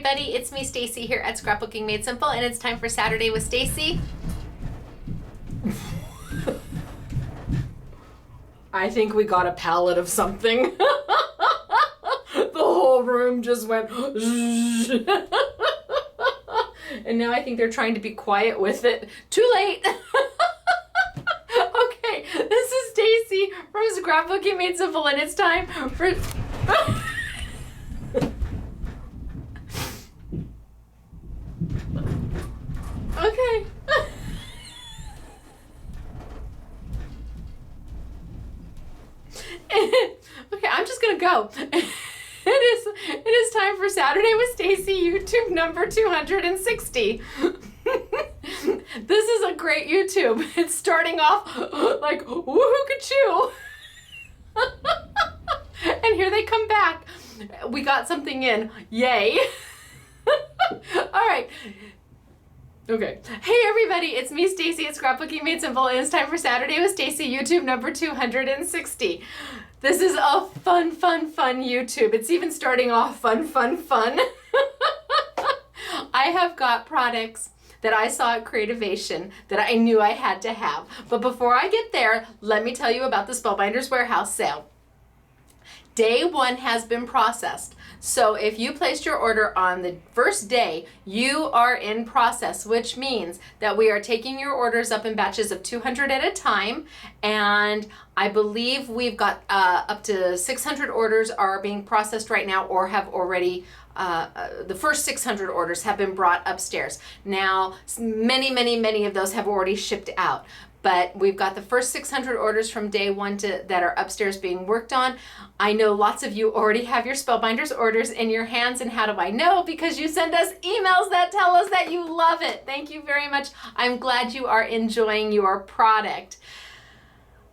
everybody, it's me Stacey here at Scrapbooking Made Simple, and it's time for Saturday with Stacey. I think we got a pallet of something. The whole room just went and now I think they're trying to be quiet with it. Too late. Okay, this is Stacey from Scrapbooking Made Simple, and it's time for okay. Okay, I'm just gonna go. It is time for Saturday with Stacey, YouTube number 260. This is a great YouTube. It's starting off like woohoo-ka-choo. And here they come back. We got something in. Yay. All right. Okay. Hey everybody, it's me Stacey at Scrapbooking Made Simple, and it's time for Saturday with Stacey, YouTube number 260. This is a fun YouTube. It's even starting off fun. I have got products that I saw at Creativation that I knew I had to have. But before I get there, let me tell you about the Spellbinders Warehouse sale. Day one has been processed. So if you placed your order on the first day, you are in process, which means that we are taking your orders up in batches of 200 at a time. And I believe we've got up to 600 orders are being processed right now, or have already, the first 600 orders have been brought upstairs. Now, many of those have already shipped out. But we've got the first 600 orders from day one that are upstairs being worked on. I know lots of you already have your Spellbinders orders in your hands, and how do I know? Because you send us emails that tell us that you love it. Thank you very much. I'm glad you are enjoying your product.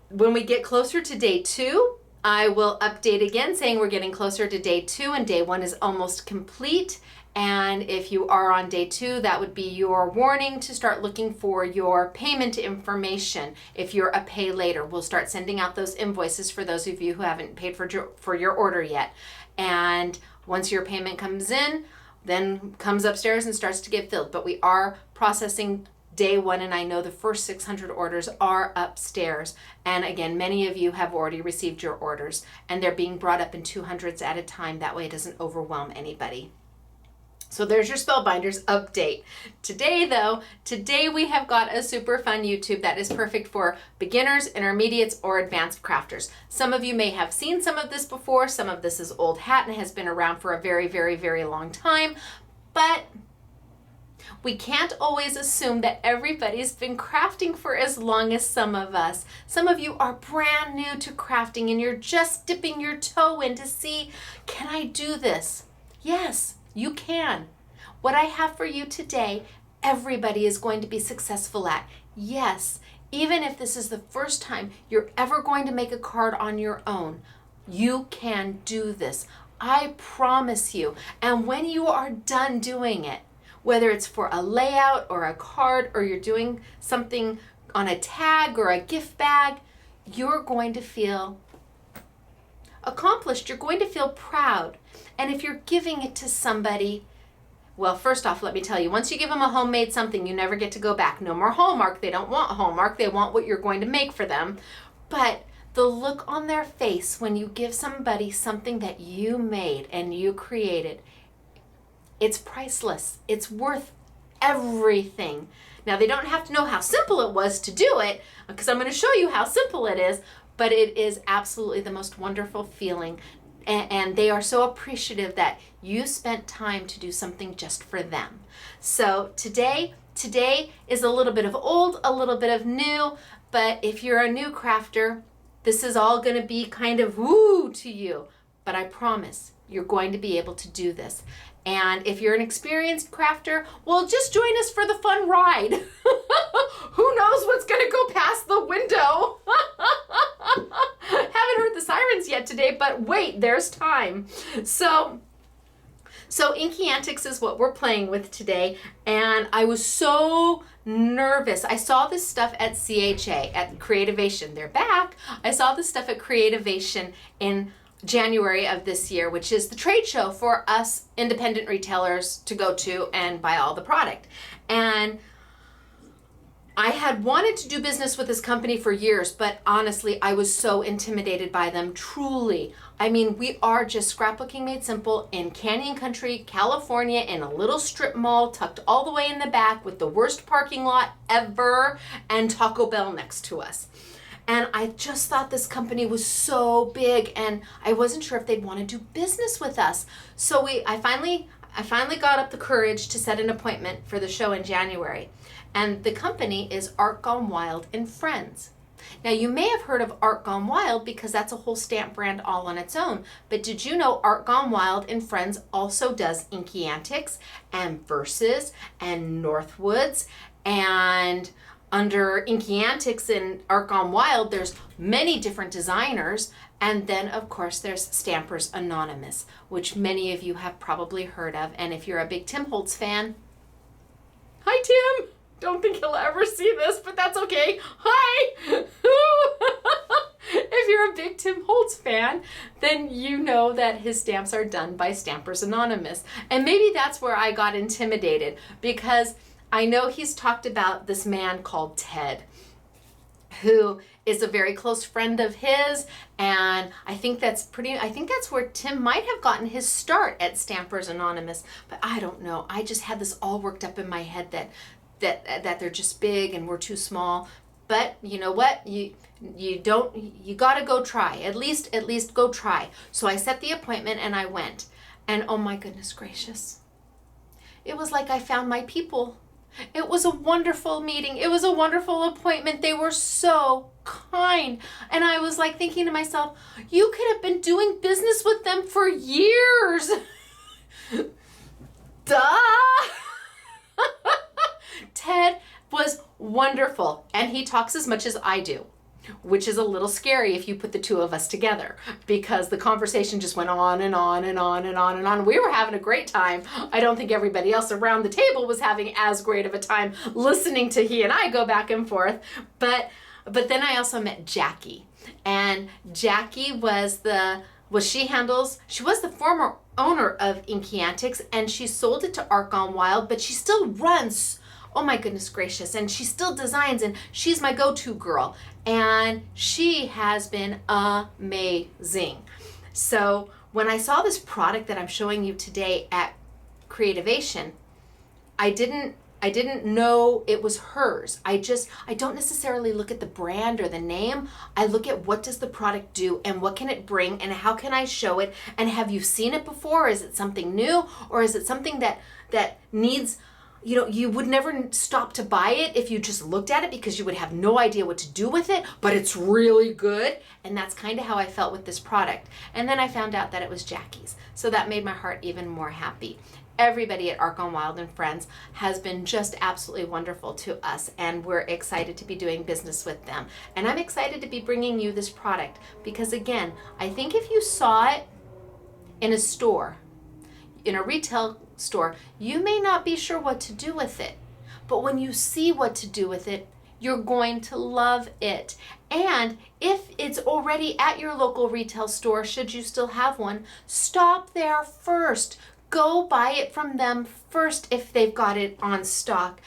When we get closer to day two, I will update again saying we're getting closer to day two and day one is almost complete. And if you are on day two, that would be your warning to start looking for your payment information. If you're a pay later, we'll start sending out those invoices for those of you who haven't paid for your order yet. And once your payment comes in, then comes upstairs and starts to get filled. But we are processing day one, and I know the first 600 orders are upstairs. And again, many of you have already received your orders, and they're being brought up in 200s at a time. That way it doesn't overwhelm anybody. So there's your Spellbinders update. Today we have got a super fun YouTube that is perfect for beginners, intermediates, or advanced crafters. Some of you may have seen some of this before. Some of this is old hat and has been around for a very long time. But we can't always assume that everybody's been crafting for as long as some of us. Some of you are brand new to crafting and you're just dipping your toe in to see, can I do this? Yes. You can. What I have for you today, everybody is going to be successful at. Yes, even if this is the first time you're ever going to make a card on your own, you can do this. I promise you. And when you are done doing it, whether it's for a layout or a card, or you're doing something on a tag or a gift bag, you're going to feel accomplished. You're going to feel proud. And if you're giving it to somebody, well, first off, let me tell you, once you give them a homemade something, you never get to go back. No more Hallmark. They don't want Hallmark. They want what you're going to make for them. But the look on their face when you give somebody something that you made and you created, it's priceless. It's worth everything. Now, they don't have to know how simple it was to do it, because I'm going to show you how simple it is. But it is absolutely the most wonderful feeling. And they are so appreciative that you spent time to do something just for them. So today is a little bit of old, a little bit of new. But if you're a new crafter, this is all going to be kind of woo to you. But I promise you're going to be able to do this. And if you're an experienced crafter, well, just join us for the fun ride. Who knows what's going to go past the window? Haven't heard the sirens yet today, but wait, there's time. So Inky Antics is what we're playing with today, and I was so nervous. I saw this stuff at CHA, at Creativation. They're back. I saw this stuff at Creativation in January of this year, which is the trade show for us independent retailers to go to and buy all the product. And I had wanted to do business with this company for years, but honestly, I was so intimidated by them, truly. I mean, we are just Scrapbooking Made Simple in Canyon Country, California, in a little strip mall tucked all the way in the back with the worst parking lot ever and Taco Bell next to us. And I just thought this company was so big and I wasn't sure if they'd want to do business with us. So I finally got up the courage to set an appointment for the show in January. And the company is Art Gone Wild and Friends. Now, you may have heard of Art Gone Wild because that's a whole stamp brand all on its own. But did you know Art Gone Wild and Friends also does Inky Antics and Verses and Northwoods? And under Inky Antics and Art Gone Wild, there's many different designers. And then, of course, there's Stampers Anonymous, which many of you have probably heard of. And if you're a big Tim Holtz fan, hi, Tim. Don't think he'll ever see this, but that's okay. Hi! If you're a big Tim Holtz fan, then you know that his stamps are done by Stampers Anonymous. And maybe that's where I got intimidated, because I know he's talked about this man called Ted, who is a very close friend of his, and I think that's where Tim might have gotten his start at Stampers Anonymous, but I don't know. I just had this all worked up in my head that they're just big and we're too small. But you know what? You gotta go try. At least go try. So I set the appointment and I went. And oh my goodness gracious. It was like I found my people. It was a wonderful meeting. It was a wonderful appointment. They were so kind. And I was like thinking to myself, you could have been doing business with them for years. Duh. Ted was wonderful, and he talks as much as I do, which is a little scary if you put the two of us together, because the conversation just went on and on and on and on and on. We were having a great time. I don't think everybody else around the table was having as great of a time listening to he and I go back and forth. But then I also met Jackie, and Jackie she was the former owner of Inky Antics, and she sold it to Art Gone Wild, but she still runs. Oh my goodness gracious. And she still designs, and she's my go-to girl. And she has been amazing. So when I saw this product that I'm showing you today at Creativation, I didn't know it was hers. I don't necessarily look at the brand or the name. I look at what does the product do and what can it bring and how can I show it, and have you seen it before? Is it something new, or is it something that needs, you would never stop to buy it if you just looked at it because you would have no idea what to do with it, but it's really good. And that's kind of how I felt with this product. And then I found out that it was Jackie's. So that made my heart even more happy. Everybody at Art Gone Wild and Friends has been just absolutely wonderful to us, and we're excited to be doing business with them. And I'm excited to be bringing you this product because, again, I think if you saw it in a store, in a retail store, you may not be sure what to do with it. But when you see what to do with it, you're going to love it. And if it's already at your local retail store, should you still have one, stop there first. Go buy it from them first if they've got it on stock.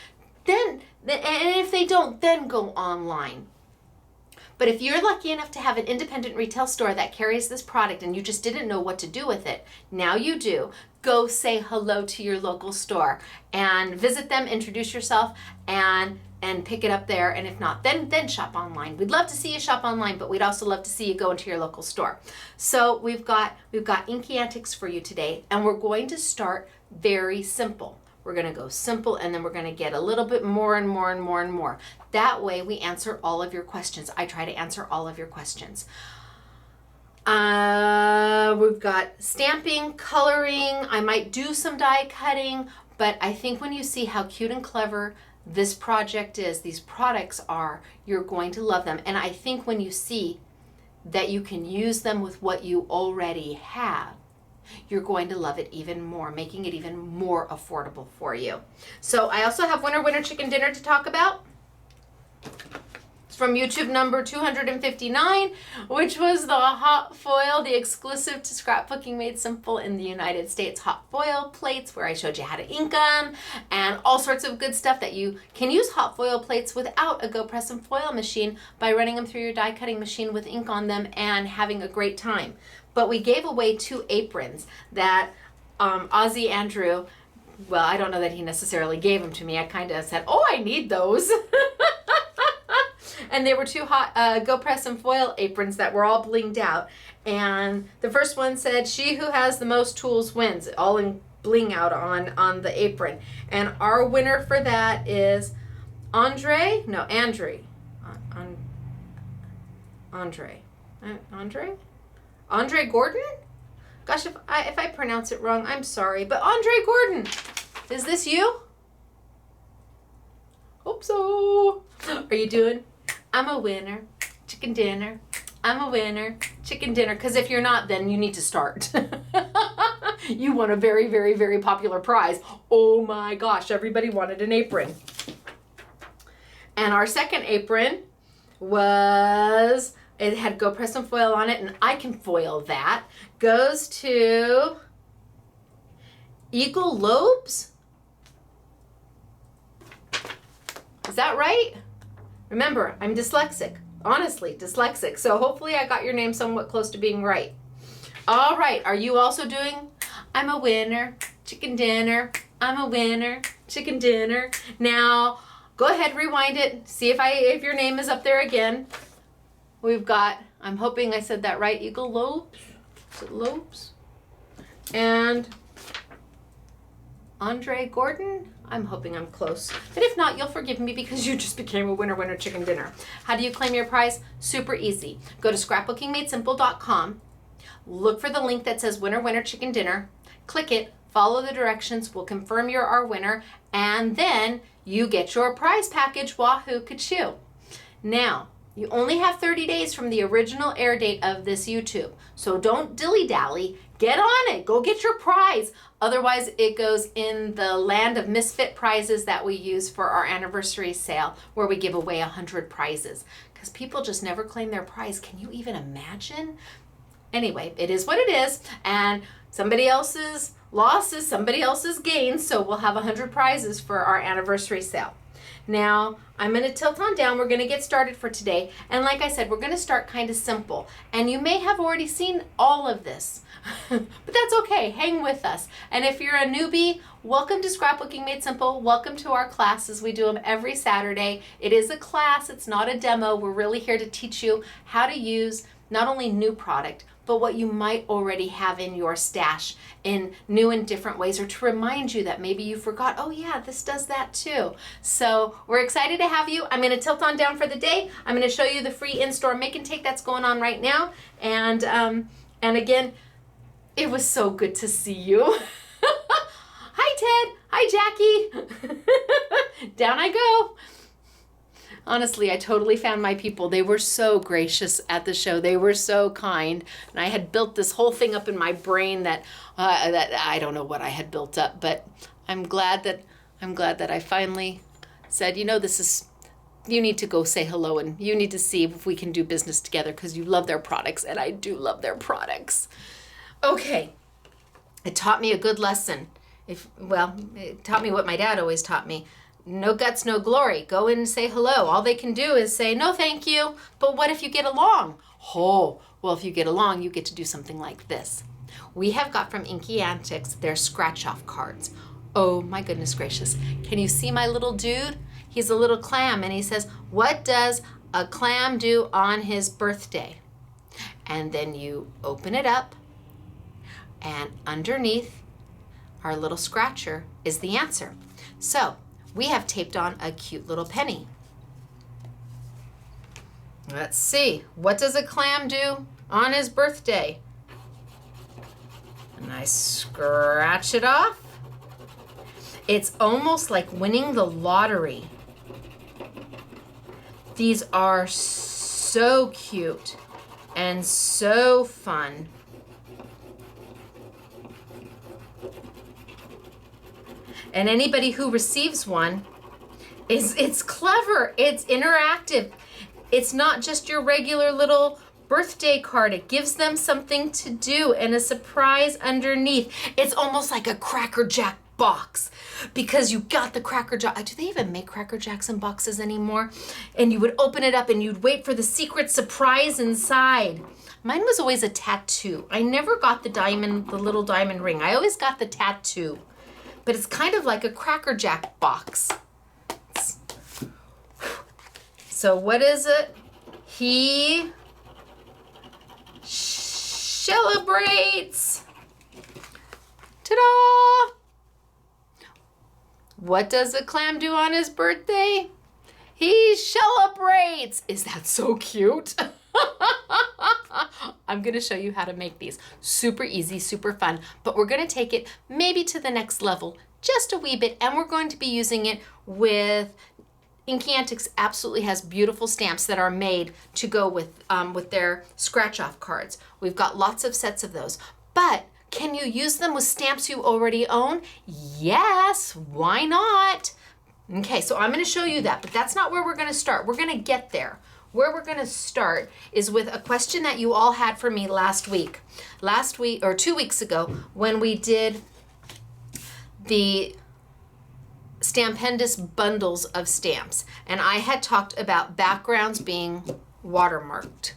And if they don't, then go online. But if you're lucky enough to have an independent retail store that carries this product and you just didn't know what to do with it, now you do. Go say hello to your local store and visit them, introduce yourself, and pick it up there. And if not, then shop online. We'd love to see you shop online, but we'd also love to see you go into your local store. So we've got Inky Antics for you today, and we're going to start very simple. We're going to go simple, and then we're going to get a little bit more and more and more and more. That way we answer all of your questions. I try to answer all of your questions. We've got stamping, coloring. I might do some die cutting, but I think when you see how cute and clever this project is, these products are, you're going to love them. And I think when you see that you can use them with what you already have, you're going to love it even more, making it even more affordable for you. So I also have Winner Winner Chicken Dinner to talk about. from YouTube number 259, which was the hot foil, the exclusive to Scrapbooking Made Simple in the United States hot foil plates, where I showed you how to ink them and all sorts of good stuff that you can use hot foil plates without a Go Press and Foil machine by running them through your die cutting machine with ink on them and having a great time. But we gave away 2 aprons that Ozzy Andrew, well, I don't know that he necessarily gave them to me. I kind of said, oh, I need those. And they were 2 hot Go Press and Foil aprons that were all blinged out. And the first one said, she who has the most tools wins, all in bling out on the apron. And our winner for that is Andre Gordon? Gosh, if I pronounce it wrong, I'm sorry. But Andre Gordon, is this you? Hope so. Are you doing? I'm a winner, chicken dinner. I'm a winner, chicken dinner. Because if you're not, then you need to start. You won a very, very, very popular prize. Oh my gosh, everybody wanted an apron. And our second apron was, it had Go Press and Foil on it, and I can foil that. Goes to Eagle Lobes. Is that right? Remember, I'm dyslexic. Honestly, dyslexic. So hopefully I got your name somewhat close to being right. All right, are you also doing, I'm a winner, chicken dinner. I'm a winner, chicken dinner. Now, go ahead, rewind it. See if your name is up there again. We've got, I'm hoping I said that right, Eagle Lobes. Is it Lobes? And Andre Gordon. I'm hoping I'm close. But if not, you'll forgive me because you just became a winner, winner, chicken dinner. How do you claim your prize? Super easy. Go to scrapbookingmadesimple.com. Look for the link that says winner, winner, chicken dinner. Click it. Follow the directions. We'll confirm you're our winner. And then you get your prize package. Wahoo kachoo. Now, you only have 30 days from the original air date of this YouTube. So don't dilly-dally. Get on it. Go get your prize. Otherwise, it goes in the land of misfit prizes that we use for our anniversary sale, where we give away 100 prizes. Because people just never claim their prize. Can you even imagine? Anyway, it is what it is. And somebody else's loss is somebody else's gain. So we'll have 100 prizes for our anniversary sale. Now, I'm going to tilt on down. We're going to get started for today. And like I said, we're going to start kind of simple. And you may have already seen all of this. But that's okay. Hang with us. And if you're a newbie, welcome to Scrapbooking Made Simple. Welcome to our classes. We do them every Saturday. It is a class. It's not a demo. We're really here to teach you how to use not only new product, but what you might already have in your stash in new and different ways, or to remind you that maybe you forgot, oh yeah, this does that too. So we're excited to have you. I'm going to tilt on down for the day. I'm going to show you the free in-store make and take that's going on right now. And again, it was so good to see you. Hi, Ted. Hi, Jackie. Down I go. Honestly, I totally found my people. They were so gracious at the show. They were so kind. And I had built this whole thing up in my brain that I don't know what I had built up, but I'm glad that I finally said, you know, you need to go say hello and you need to see if we can do business together because you love their products, and I do love their products. Okay. It taught me a good lesson. It taught me what my dad always taught me. No guts, no glory. Go in and say hello. All they can do is say, no, thank you. But what if you get along? Oh, well, if you get along, you get to do something like this. We have got from Inky Antics their scratch-off cards. Oh, my goodness gracious. Can you see my little dude? He's a little clam, and he says, what does a clam do on his birthday? And then you open it up, and underneath our little scratcher is the answer. So, we have taped on a cute little penny. Let's see. What does a clam do on his birthday? And I scratch it off. It's almost like winning the lottery. These are so cute and so fun. And anybody who receives one, it's clever, it's interactive. It's not just your regular little birthday card. It gives them something to do and a surprise underneath. It's almost like a Cracker Jack box because you got the Cracker Jack. Do they even make Cracker Jacks in boxes anymore? And you would open it up and you'd wait for the secret surprise inside. Mine was always a tattoo. I never got the little diamond ring. I always got the tattoo. But it's kind of like a Cracker Jack box. So what is it? He celebrates. Ta-da! What does a clam do on his birthday? He celebrates. Is that so cute? I'm going to show you how to make these. Super easy, super fun, but we're going to take it maybe to the next level, just a wee bit, and we're going to be using it with Inky Antics. Absolutely has beautiful stamps that are made to go with their scratch-off cards. We've got lots of sets of those, but can you use them with stamps you already own? Yes, why not? Okay, so I'm going to show you that, but that's not where we're going to start. We're going to get there. Where we're going to start is with a question that you all had for me last week or 2 weeks ago when we did the Stampendous bundles of stamps. And I had talked about backgrounds being watermarked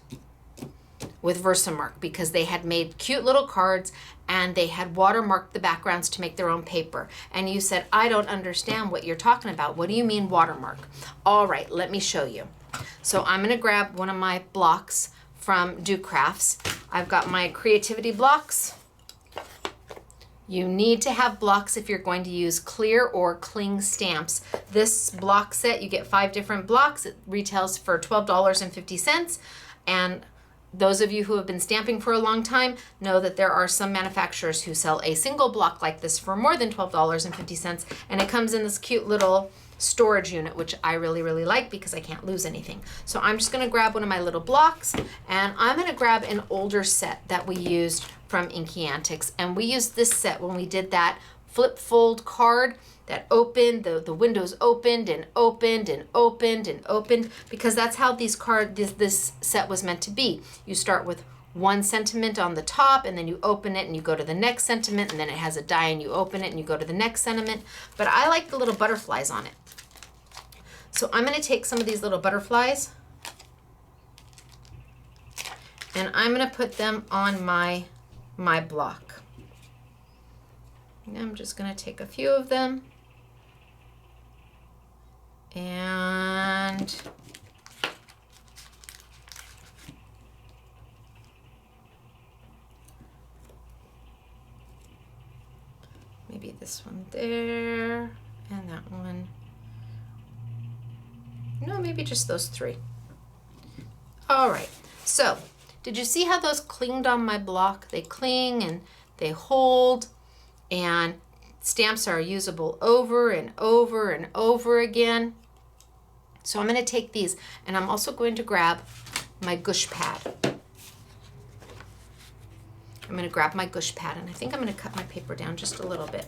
with Versamark because they had made cute little cards and they had watermarked the backgrounds to make their own paper. And you said, I don't understand what you're talking about. What do you mean watermark? All right, let me show you. So I'm going to grab one of my blocks from Do Crafts. I've got my creativity blocks. You need to have blocks if you're going to use clear or cling stamps. This block set, you get 5 different blocks. It retails for $12.50. And those of you who have been stamping for a long time know that there are some manufacturers who sell a single block like this for more than $12.50. And it comes in this cute little storage unit, which I really, really like because I can't lose anything. So I'm just gonna grab one of my little blocks and I'm gonna grab an older set that we used from Inky Antics. And we used this set when we did that flip fold card that opened, the windows opened and opened and opened and opened, because that's how this set was meant to be. You start with one sentiment on the top and then you open it and you go to the next sentiment and then it has a die and you open it and you go to the next sentiment. But I like the little butterflies on it. So I'm going to take some of these little butterflies and I'm going to put them on my block. And I'm just going to take a few of them and maybe this one there and that one. No, maybe just those 3. All right, so did you see how those clinged on my block? They cling and they hold, and stamps are usable over and over and over again. So I'm going to take these and I'm also going to grab my gush pad. I'm going to grab my gush pad and I think I'm going to cut my paper down just a little bit.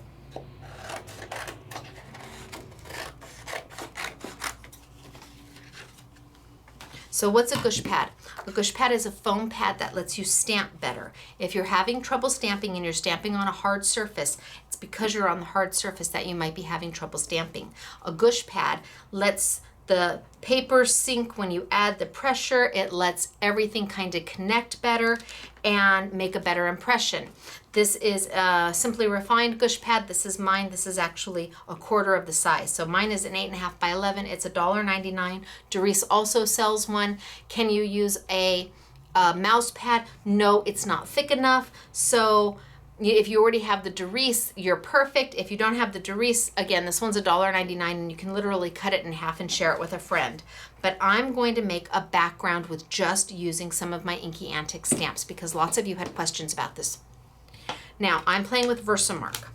So what's a gush pad? A gush pad is a foam pad that lets you stamp better. If you're having trouble stamping and you're stamping on a hard surface, it's because you're on the hard surface that you might be having trouble stamping. A gush pad lets the paper sink when you add the pressure. It lets everything kind of connect better and make a better impression. This is a Simply Refined gush pad. This is mine. This is actually a quarter of the size. So mine is an 8.5 by 11. It's $1.99. Doris also sells one. Can you use a mouse pad? No, it's not thick enough. So if you already have the Doris, you're perfect. If you don't have the Doris, again, this one's $1.99 and you can literally cut it in half and share it with a friend. But I'm going to make a background with just using some of my Inky Antics stamps because lots of you had questions about this. Now, I'm playing with Versamark.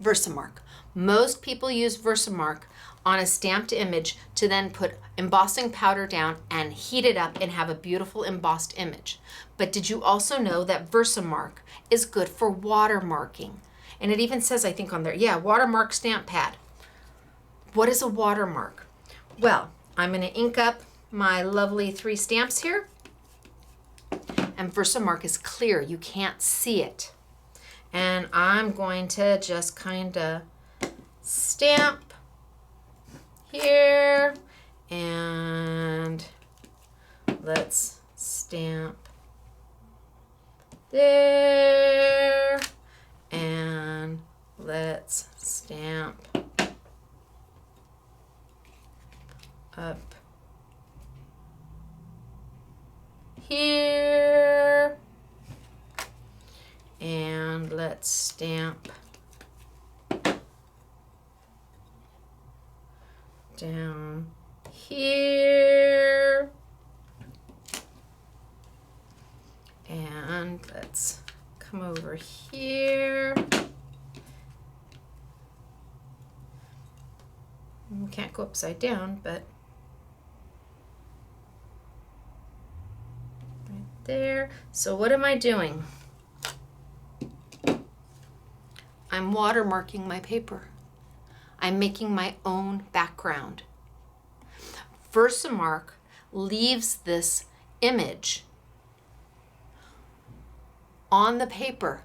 Versamark. Most people use Versamark on a stamped image to then put embossing powder down and heat it up and have a beautiful embossed image. But did you also know that Versamark is good for watermarking? And it even says, I think on there, yeah, watermark stamp pad. What is a watermark? Well, I'm going to ink up my lovely 3 stamps here. And Versamark is clear, you can't see it. And I'm going to just kind of stamp here, and let's stamp there, and let's stamp up here, and let's stamp down here, and let's come over here. We can't go upside down, but right there. So what am I doing? I'm watermarking my paper. I'm making my own background. Versamark leaves this image on the paper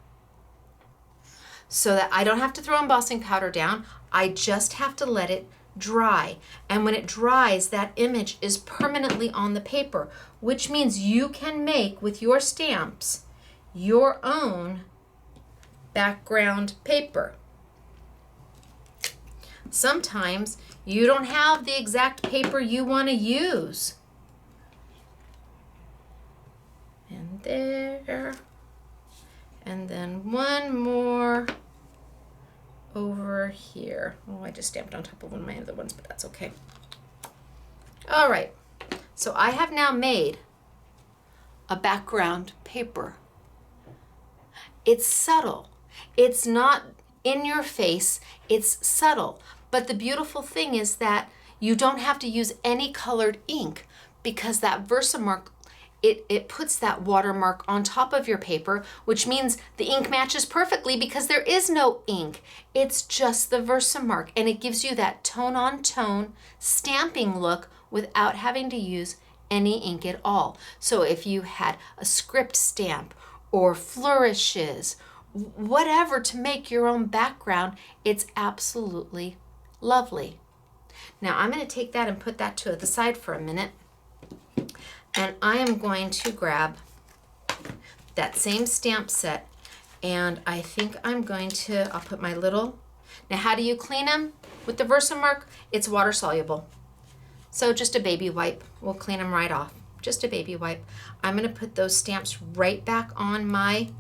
so that I don't have to throw embossing powder down. I just have to let it dry. And when it dries, that image is permanently on the paper, which means you can make with your stamps your own background paper. Sometimes you don't have the exact paper you want to use. And there. And then one more over here. Oh, I just stamped on top of one of my other ones, but that's okay. All right. So I have now made a background paper. It's subtle. It's not in your face. It's subtle. But the beautiful thing is that you don't have to use any colored ink because that Versamark, it puts that watermark on top of your paper, which means the ink matches perfectly because there is no ink. It's just the Versamark, and it gives you that tone-on-tone stamping look without having to use any ink at all. So if you had a script stamp or flourishes, whatever to make your own background, it's absolutely lovely. Now I'm going to take that and put that to the side for a minute. And I am going to grab that same stamp set, and I think I'm going to, I'll put my little, now how do you clean them with the Versamark? It's water soluble. So just a baby wipe will clean them right off. Just a baby wipe. I'm going to put those stamps right back on my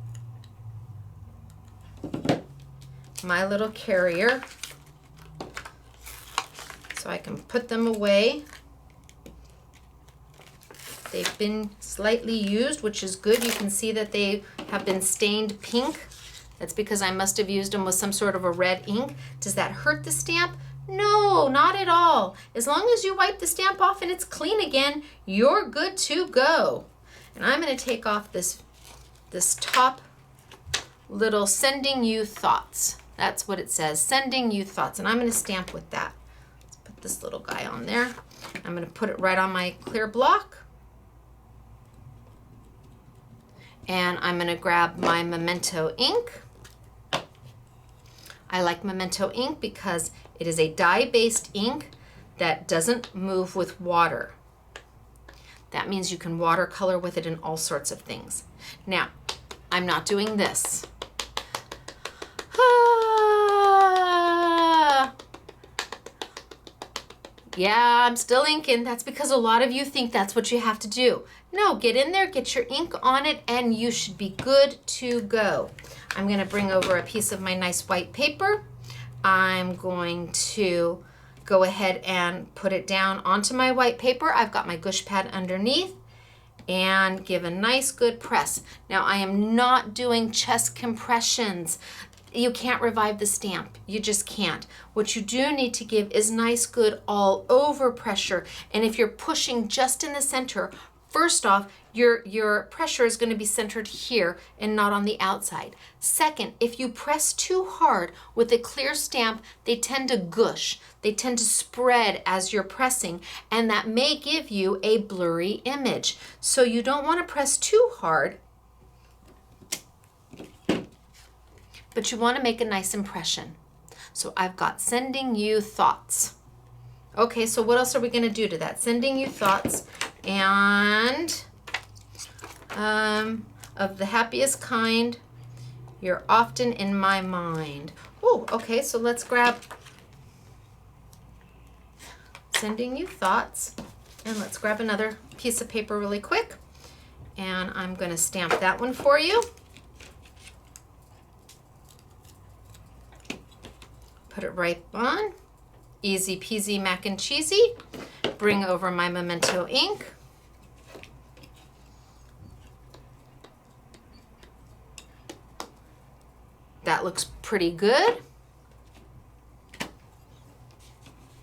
little carrier so I can put them away. They've been slightly used, which is good. You can see that they have been stained pink. That's because I must have used them with some sort of a red ink. Does that hurt the stamp? No, not at all. As long as you wipe the stamp off and it's clean again, you're good to go. And I'm going to take off this top little sending you thoughts. That's what it says, sending you thoughts. And I'm going to stamp with that. Let's put this little guy on there. I'm going to put it right on my clear block. And I'm going to grab my Memento ink. I like Memento ink because it is a dye-based ink that doesn't move with water. That means you can watercolor with it in all sorts of things. Now, I'm not doing this. Yeah, I'm still inking. That's because a lot of you think that's what you have to do. No, get in there, get your ink on it, and you should be good to go. I'm going to bring over a piece of my nice white paper. I'm going to go ahead and put it down onto my white paper. I've got my gush pad underneath, and give a nice good press. Now, I am not doing chest compressions. You can't revive the stamp. You just can't. What you do need to give is nice, good, all over pressure. And if you're pushing just in the center, First off, your pressure is going to be centered here and not on the outside. Second, if you press too hard with a clear stamp, they tend to gush. They tend to spread as you're pressing, and that may give you a blurry image. So you don't want to press too hard, but you want to make a nice impression. So I've got sending you thoughts. Okay, so what else are we going to do to that? Sending you thoughts and of the happiest kind, you're often in my mind. Oh, okay, so let's grab sending you thoughts, and let's grab another piece of paper really quick, and I'm going to stamp that one for you. Put it right on. Easy peasy mac and cheesy. Bring over my Memento ink. That looks pretty good.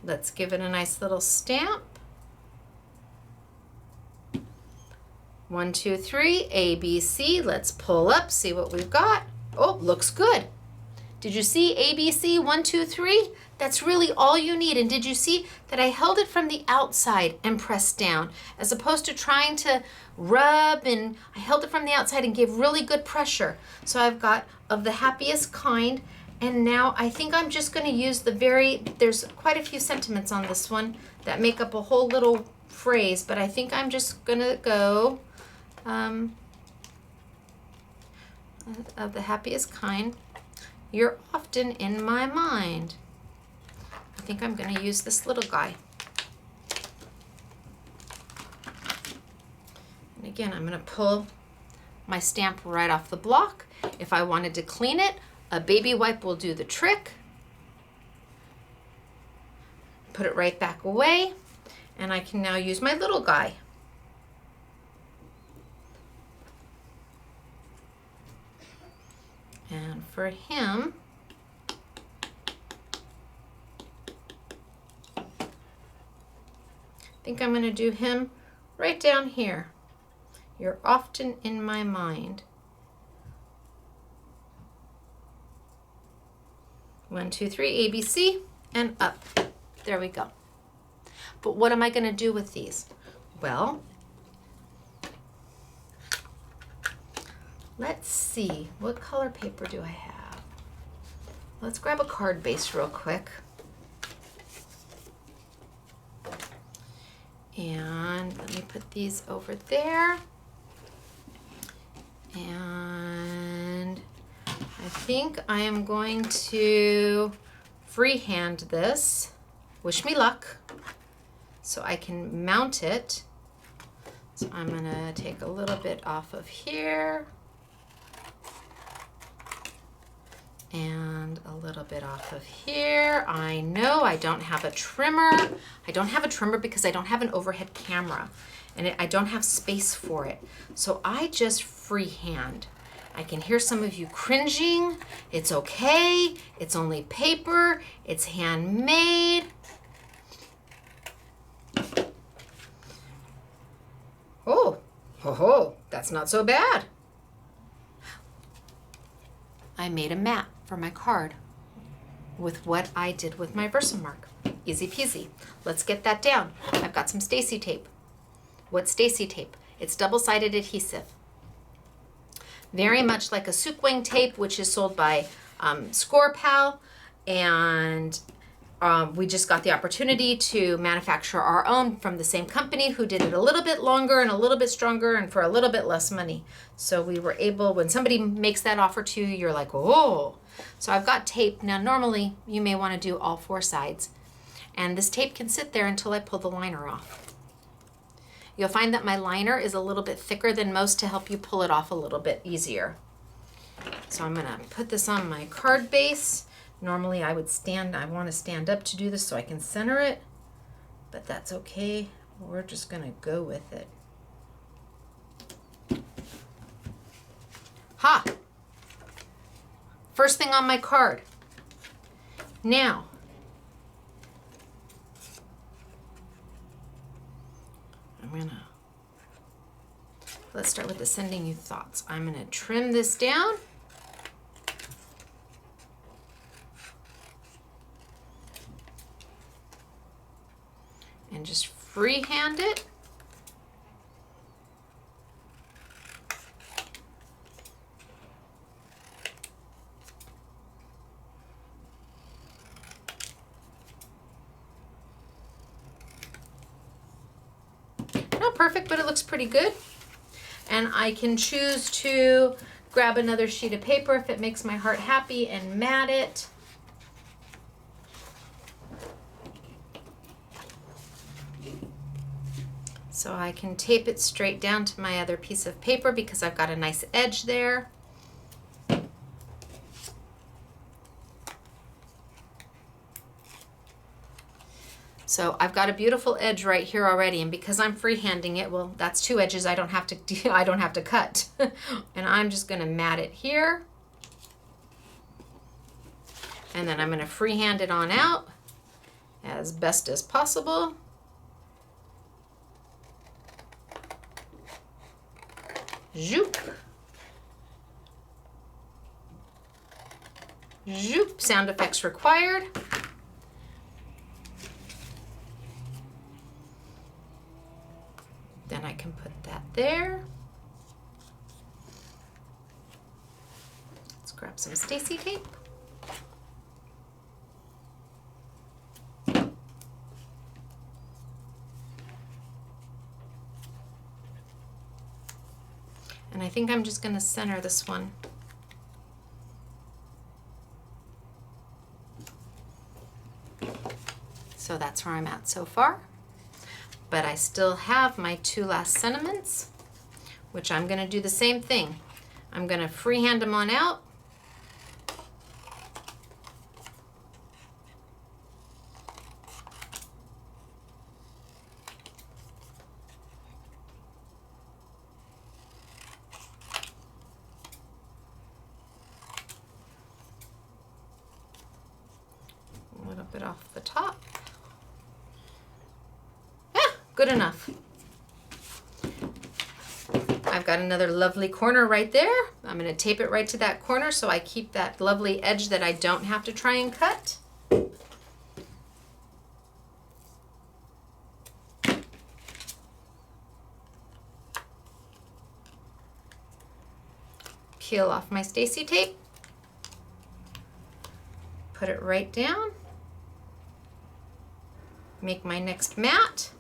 Let's give it a nice little stamp. 1, 2, 3, A, B, C. Let's pull up, see what we've got. Oh, looks good. Did you see ABC 1, 2, 3? That's really all you need. And did you see that I held it from the outside and pressed down as opposed to trying to rub, and I held it from the outside and gave really good pressure. So I've got of the happiest kind, and now I think I'm just going to use there's quite a few sentiments on this one that make up a whole little phrase, but I think I'm just going to go of the happiest kind. You're often in my mind. I think I'm going to use this little guy. And again, I'm going to pull my stamp right off the block. If I wanted to clean it, a baby wipe will do the trick. Put it right back away, and I can now use my little guy. And for him, I think I'm going to do him right down here. You're often in my mind. 1, 2, 3, ABC, and up. There we go. But what am I going to do with these? Well, let's see. What color paper do I have? Let's grab a card base real quick. And let me put these over there. And I think I am going to freehand this. Wish me luck. So I can mount it. So I'm going to take a little bit off of here. And a little bit off of here. I know I don't have a trimmer. I don't have a trimmer because I don't have an overhead camera, and I don't have space for it. So I just freehand. I can hear some of you cringing. It's okay. It's only paper. It's handmade. Oh, ho ho, that's not so bad. I made a map for my card with what I did with my Versamark. Easy peasy. Let's get that down. I've got some Stacey tape. What's Stacey tape? It's double-sided adhesive. Very much like a Sukwing tape, which is sold by Scorepal, and we just got the opportunity to manufacture our own from the same company who did it a little bit longer and a little bit stronger and for a little bit less money. So we were able, when somebody makes that offer to you, you're like, oh. So I've got tape. Now normally you may want to do all 4 sides. And this tape can sit there until I pull the liner off. You'll find that my liner is a little bit thicker than most to help you pull it off a little bit easier. So I'm going to put this on my card base. Normally I want to stand up to do this so I can center it, but that's okay. We're just going to go with it. Ha! First thing on my card. Now, I'm going to Let's start with the sending you thoughts. I'm going to trim this down. And just freehand it. Not perfect, but it looks pretty good. And I can choose to grab another sheet of paper if it makes my heart happy and mat it. So I can tape it straight down to my other piece of paper because I've got a nice edge there. So I've got a beautiful edge right here already, and because I'm freehanding it, well, that's two edges I don't have to cut. And I'm just going to mat it here. And then I'm going to freehand it on out as best as possible. Zoop. Zoop. Sound effects required. Then I can put that there. Let's grab some Stacey tape. And I think I'm just going to center this one. So that's where I'm at so far. But I still have my two last sentiments, which I'm going to do the same thing. I'm going to freehand them on out. A little bit off the top. Good enough. I've got another lovely corner right there. I'm going to tape it right to that corner so I keep that lovely edge that I don't have to try and cut. Peel off my Stacey tape. Put it right down. Make my next mat.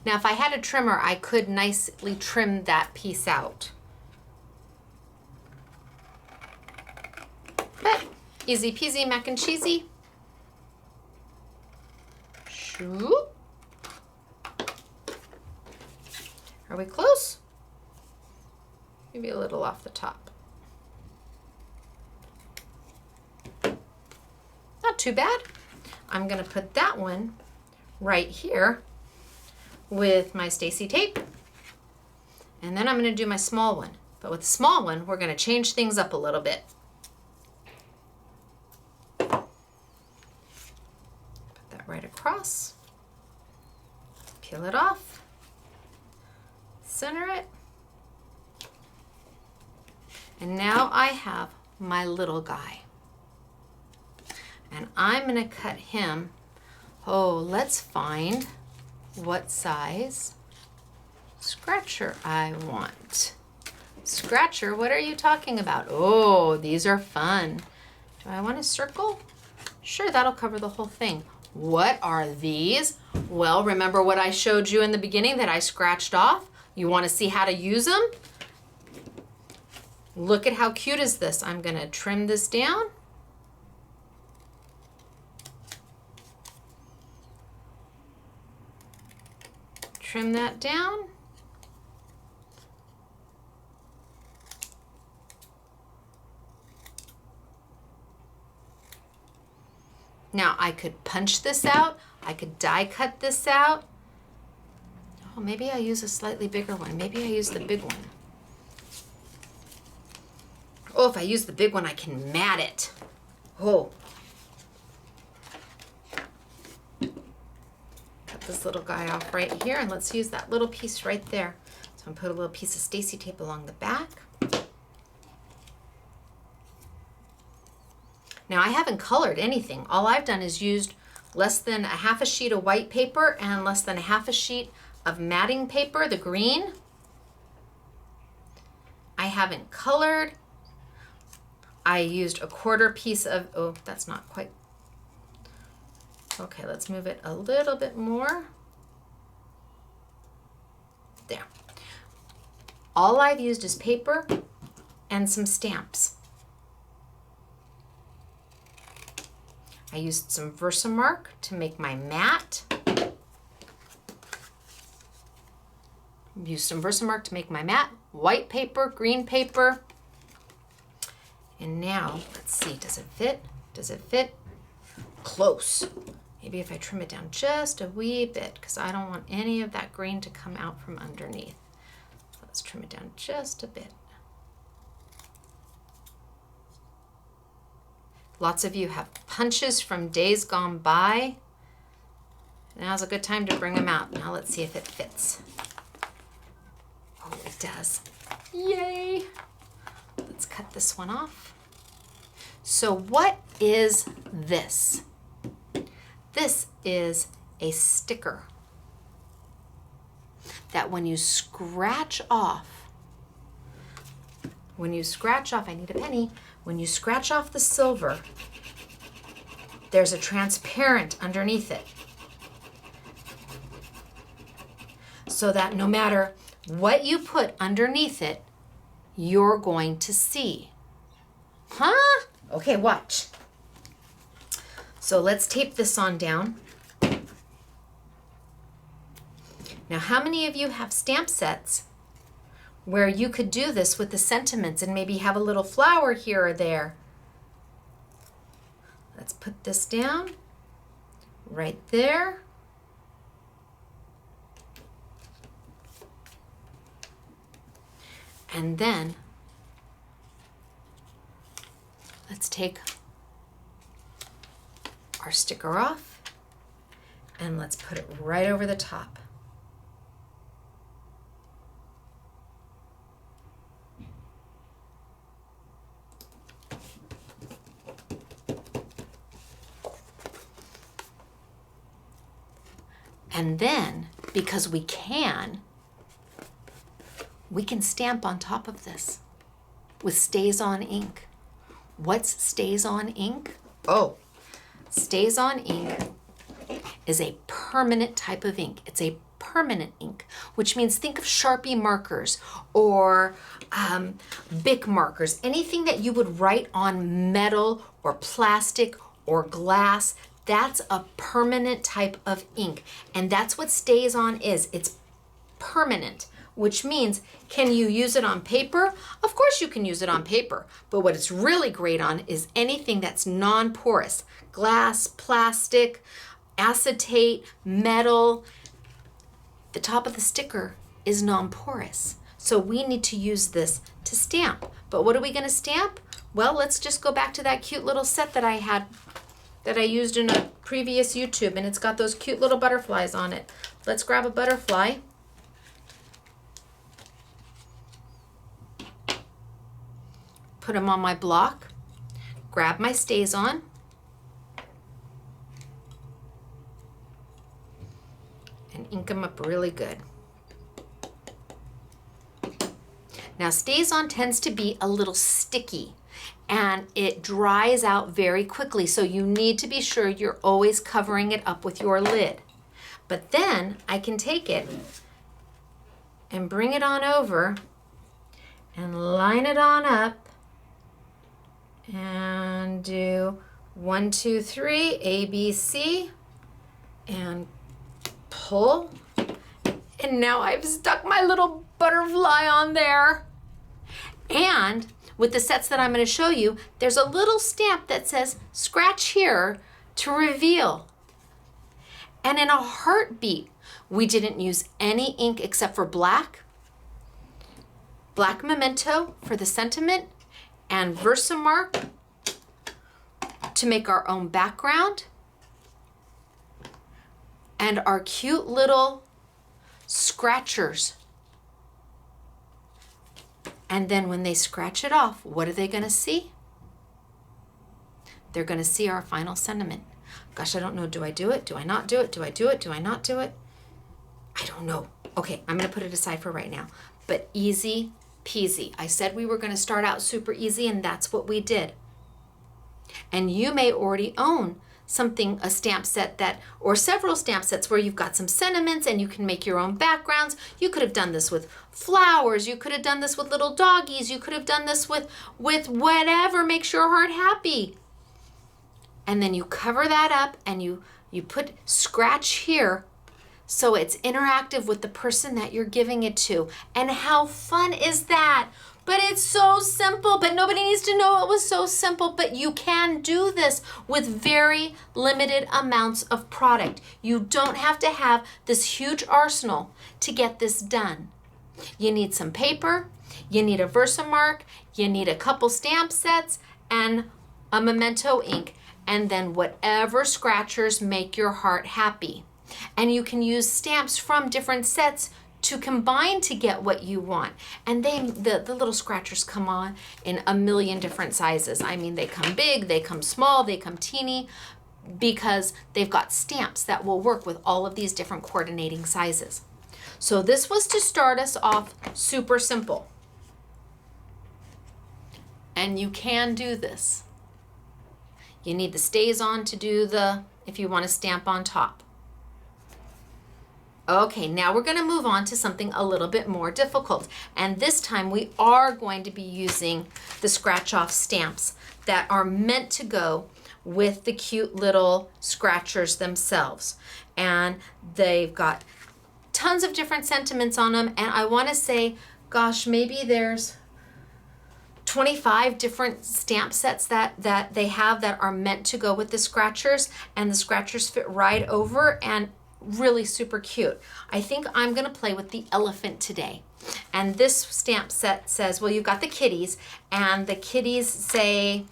Now, if I had a trimmer, I could nicely trim that piece out. But easy peasy mac and cheesy. Shoop. Are we close? Maybe a little off the top. Not too bad. I'm going to put that one right here with my Stacey tape. And then I'm going to do my small one. But with the small one, we're going to change things up a little bit. Put that right across. Peel it off. Center it. And now I have my little guy. And I'm going to cut him. Oh, let's find what size scratcher I want. Scratcher, what are you talking about? Oh, these are fun. Do I want a circle? Sure, that'll cover the whole thing. What are these? Well, remember what I showed you in the beginning that I scratched off? You want to see how to use them? Look at how cute is this. I'm going to trim this down. Trim that down. Now I could punch this out. I could die cut this out. Oh, maybe I use a slightly bigger one. Maybe I use the big one. Oh, if I use the big one, I can mat it. Oh. Cut this little guy off right here, and let's use that little piece right there. So I'm gonna put a little piece of Stacey tape along the back. Now I haven't colored anything. All I've done is used less than a half a sheet of white paper and less than a half a sheet of matting paper, the green. I haven't colored. I used a quarter piece of, oh, that's not quite. Okay, let's move it a little bit more. There. All I've used is paper and some stamps. I used some Versamark to make my mat. Used some Versamark to make my mat. White paper, green paper. And now, let's see, does it fit? Does it fit? Close. Maybe if I trim it down just a wee bit, because I don't want any of that green to come out from underneath. So let's trim it down just a bit. Lots of you have punches from days gone by. Now's a good time to bring them out. Now let's see if it fits. Oh, it does. Yay! Let's cut this one off. So what is this? This is a sticker that when you scratch off, I need a penny. When you scratch off the silver, there's a transparent underneath it. So that no matter what you put underneath it, you're going to see. Huh? Okay, watch. So let's tape this on down. Now, how many of you have stamp sets where you could do this with the sentiments and maybe have a little flower here or there? Let's put this down right there. And then let's take our sticker off and let's put it right over the top. And then, because we can stamp on top of this with Stays On ink. What's Stays On ink? Oh, Stays On ink is a permanent type of ink. It's a permanent ink, which means think of Sharpie markers or Bic markers, anything that you would write on metal or plastic or glass. That's a permanent type of ink, and that's what Stays On is. It's permanent, which means, can you use it on paper? Of course you can use it on paper, but what it's really great on is anything that's non-porous. Glass, plastic, acetate, metal. The top of the sticker is non-porous, so we need to use this to stamp. But what are we going to stamp? Well, let's just go back to that cute little set that I had, that I used in a previous YouTube, and it's got those cute little butterflies on it. Let's grab a butterfly. Put them on my block. Grab my Stays On. And ink them up really good. Now, Stays On tends to be a little sticky, and it dries out very quickly, so you need to be sure you're always covering it up with your lid. But then I can take it and bring it on over and line it on up and do 1, 2, 3, A, B, C, and pull. And now I've stuck my little butterfly on there. And with the sets that I'm going to show you, there's a little stamp that says scratch here to reveal. And in a heartbeat, we didn't use any ink except for black Memento for the sentiment, and Versamark to make our own background. and our cute little scratchers. And then when they scratch it off, what are they going to see? They're going to see our final sentiment. Gosh, I don't know. Do I do it? Do I not do it? Do I do it? Do I not do it? I don't know. Okay, I'm going to put it aside for right now. But easy peasy. I said we were going to start out super easy, and that's what we did. And you may already own a stamp set or several stamp sets where you've got some sentiments and you can make your own backgrounds. You could have done this with flowers. You could have done this with little doggies. You could have done this with whatever makes your heart happy. And then you cover that up and you put scratch here so it's interactive with the person that you're giving it to. And how fun is that? But it's so simple, but nobody needs to know it was so simple, but you can do this with very limited amounts of product. You don't have to have this huge arsenal to get this done. You need some paper, you need a Versamark, you need a couple stamp sets, and a Memento ink, and then whatever scratchers make your heart happy. And you can use stamps from different sets to combine to get what you want. And the little scratchers come on in a million different sizes. I mean, they come big, they come small, they come teeny, because they've got stamps that will work with all of these different coordinating sizes. So this was to start us off super simple. And you can do this. You need the stays on to do if you want to stamp on top. Okay, now we're going to move on to something a little bit more difficult. And this time we are going to be using the scratch-off stamps that are meant to go with the cute little scratchers themselves. And they've got tons of different sentiments on them. And I want to say, gosh, maybe there's 25 different stamp sets that they have that are meant to go with the scratchers. And the scratchers fit right over and really super cute. I think I'm going to play with the elephant today. And this stamp set says, well, you've got the kitties, and the kitties say,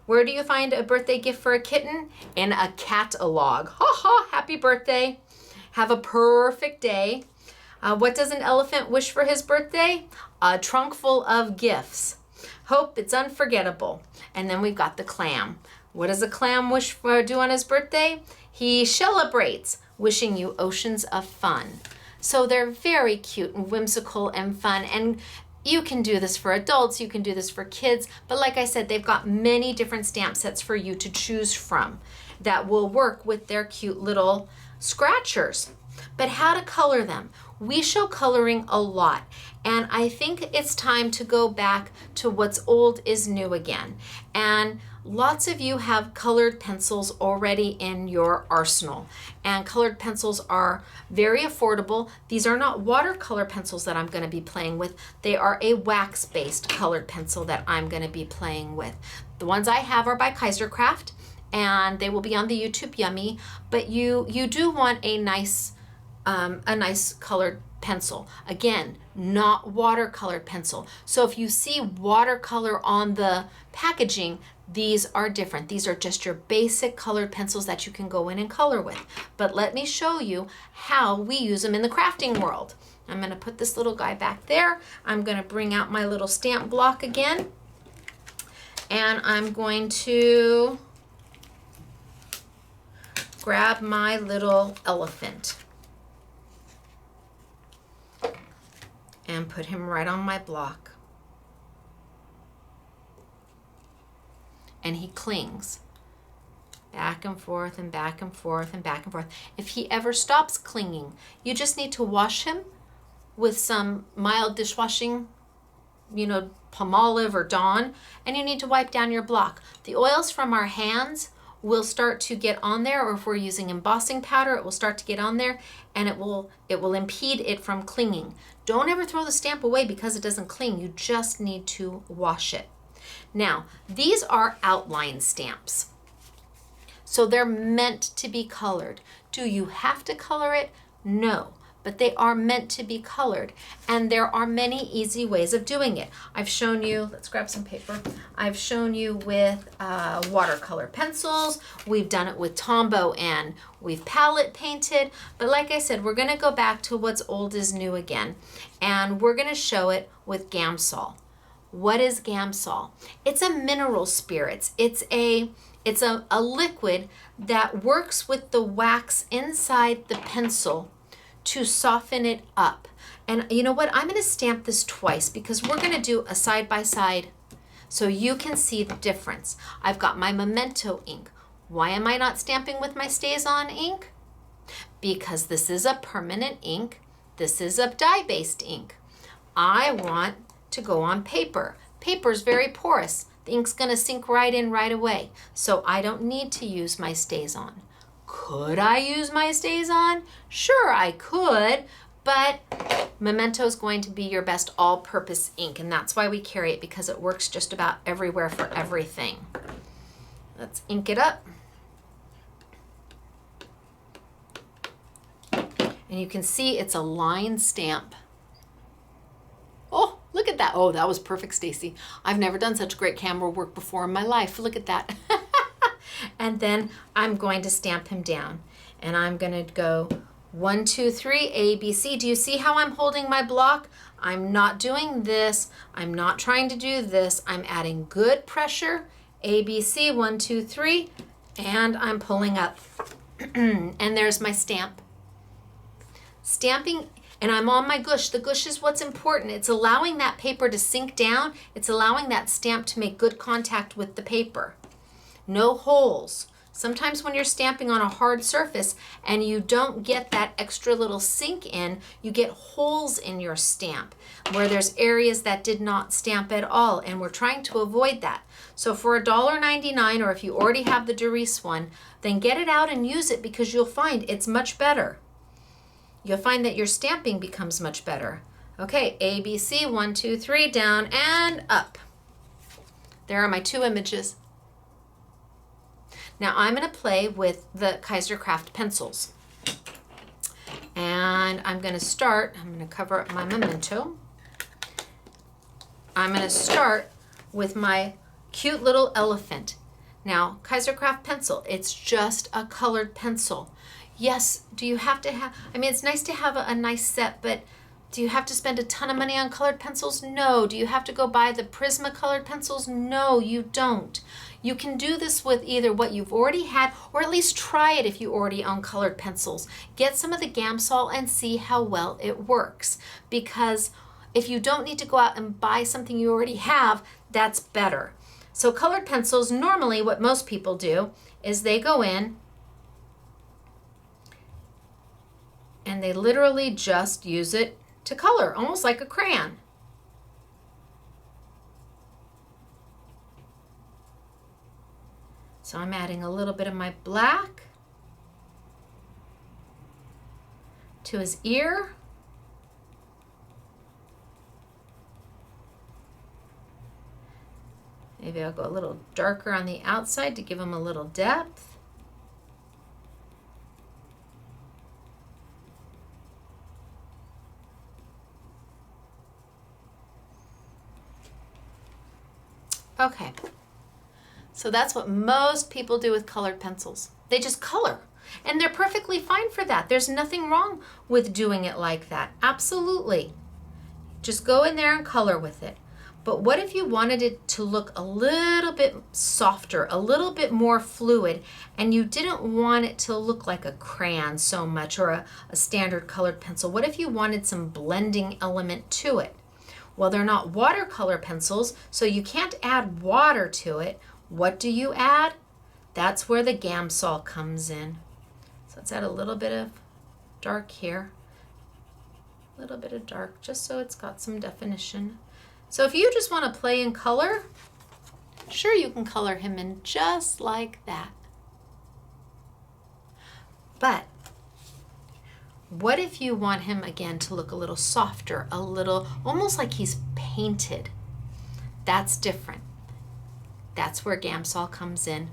where do you find a birthday gift for a kitten? In a catalog. Ha ha, happy birthday. Have a perfect day. What does an elephant wish for his birthday? A trunk full of gifts. Hope it's unforgettable. And then we've got the clam. What does a clam do on his birthday? He celebrates, wishing you oceans of fun. So they're very cute and whimsical and fun. And you can do this for adults, you can do this for kids. But like I said, they've got many different stamp sets for you to choose from that will work with their cute little scratchers. But how to color them? We show coloring a lot. And I think it's time to go back to what's old is new again. And lots of you have colored pencils already in your arsenal. And colored pencils are very affordable. These are not watercolor pencils that I'm going to be playing with. They are a wax-based colored pencil that I'm going to be playing with. The ones I have are by Kaisercraft, and they will be on the YouTube Yummy. But you do want a nice colored pencil. Again, not watercolored pencil. So if you see watercolor on the packaging, these are different. These are just your basic colored pencils that you can go in and color with. But let me show you how we use them in the crafting world. I'm going to put this little guy back there. I'm going to bring out my little stamp block again. And I'm going to grab my little elephant and put him right on my block. And he clings back and forth and back and forth and back and forth. If he ever stops clinging, you just need to wash him with some mild dishwashing, Palmolive or Dawn, and you need to wipe down your block. The oils from our hands will start to get on there, or if we're using embossing powder, it will start to get on there, and it will impede it from clinging. Don't ever throw the stamp away because it doesn't cling. You just need to wash it. Now, these are outline stamps. So they're meant to be colored. Do you have to color it? No. but they are meant to be colored. And there are many easy ways of doing it. I've shown you, let's grab some paper. I've shown you with watercolor pencils. We've done it with Tombow and we've palette painted. But like I said, we're gonna go back to what's old is new again. And we're gonna show it with Gamsol. What is Gamsol? It's a mineral spirits. It's a liquid that works with the wax inside the pencil to soften it up. And you know what? I'm going to stamp this twice because we're going to do a side by side so you can see the difference. I've got my Memento ink. Why am I not stamping with my Stays On ink? Because this is a permanent ink. This is a dye-based ink. I want to go on paper. Paper's very porous. The ink's gonna sink right in right away. So I don't need to use my Stays On. Could I use my Stays On? Sure, I could, but Memento's going to be your best all-purpose ink, and that's why we carry it, because it works just about everywhere for everything. Let's ink it up. And you can see it's a line stamp. Oh, look at that. Oh, that was perfect, Stacey. I've never done such great camera work before in my life. Look at that. And then I'm going to stamp him down. And I'm going to go 1, 2, 3, A, B, C. Do you see how I'm holding my block? I'm not doing this. I'm not trying to do this. I'm adding good pressure. A, B, C, 1, 2, 3. And I'm pulling up. And there's my stamp. Stamping. And I'm on my gush. The gush is what's important. It's allowing that paper to sink down. It's allowing that stamp to make good contact with the paper. No holes. Sometimes when you're stamping on a hard surface and you don't get that extra little sink in, you get holes in your stamp where there's areas that did not stamp at all, and we're trying to avoid that. So for $1.99, or if you already have the Doris one, then get it out and use it, because you'll find it's much better. You'll find that your stamping becomes much better. Okay, A, B, C, 1, 2, 3, down and up. There are my 2 images. Now I'm going to play with the Colored pencils. And I'm going to cover up my Memento. I'm going to start with my cute little elephant. Now, Colored pencil, it's just a colored pencil. Yes, do you have to have, I mean, it's nice to have a nice set, but do you have to spend a ton of money on colored pencils? No. Do you have to go buy the Prisma colored pencils? No, you don't. You can do this with either what you've already had, or at least try it if you already own colored pencils. Get some of the Gamsol and see how well it works. Because if you don't need to go out and buy something you already have, that's better. So colored pencils, normally what most people do is they go in and they literally just use it to color, almost like a crayon. So I'm adding a little bit of my black to his ear. Maybe I'll go a little darker on the outside to give him a little depth. Okay, so that's what most people do with colored pencils. They just color, and they're perfectly fine for that. There's nothing wrong with doing it like that. Absolutely. Just go in there and color with it. But what if you wanted it to look a little bit softer, a little bit more fluid, and you didn't want it to look like a crayon so much, or a standard colored pencil? What if you wanted some blending element to it? Well, they're not watercolor pencils, so you can't add water to it. What do you add? That's where the Gamsol comes in. So let's add a little bit of dark here. A little bit of dark, just so it's got some definition. So if you just want to play in color, sure, you can color him in just like that. But what if you want him again to look a little softer, a little, almost like he's painted? That's different. That's where Gamsol comes in,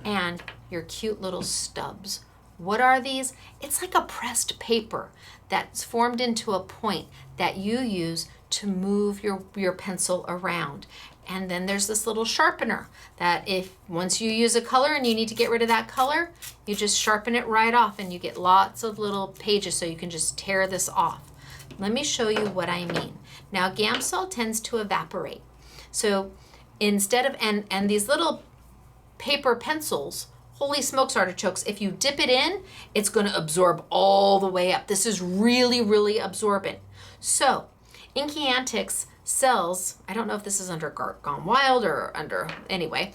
and your cute little stubs What are these? It's like a pressed paper that's formed into a point that you use to move your pencil around. And then there's this little sharpener that if once you use a color and you need to get rid of that color, you just sharpen it right off and you get lots of little pages so you can just tear this off. Let me show you what I mean. Now Gamsol tends to evaporate. So instead of, and these little paper pencils, holy smokes artichokes, if you dip it in, it's gonna absorb all the way up. This is really, really absorbent. So Inky Antics sells, I don't know if this is under Gone Wild or under, anyway,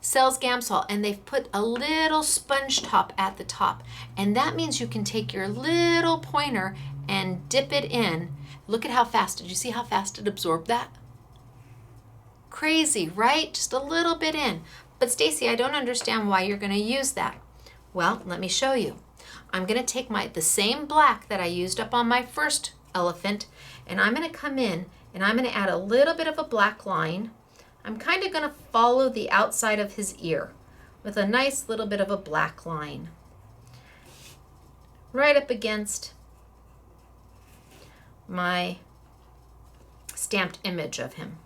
sells Gamsol, and they've put a little sponge top at the top. And that means you can take your little pointer and dip it in. Look at how fast, did you see how fast it absorbed that? Crazy, right? Just a little bit in. But Stacey, I don't understand why you're gonna use that. Well, let me show you. I'm gonna take the same black that I used up on my first elephant, and I'm gonna come in and I'm gonna add a little bit of a black line. I'm kind of gonna follow the outside of his ear with a nice little bit of a black line. Right up against my stamped image of him.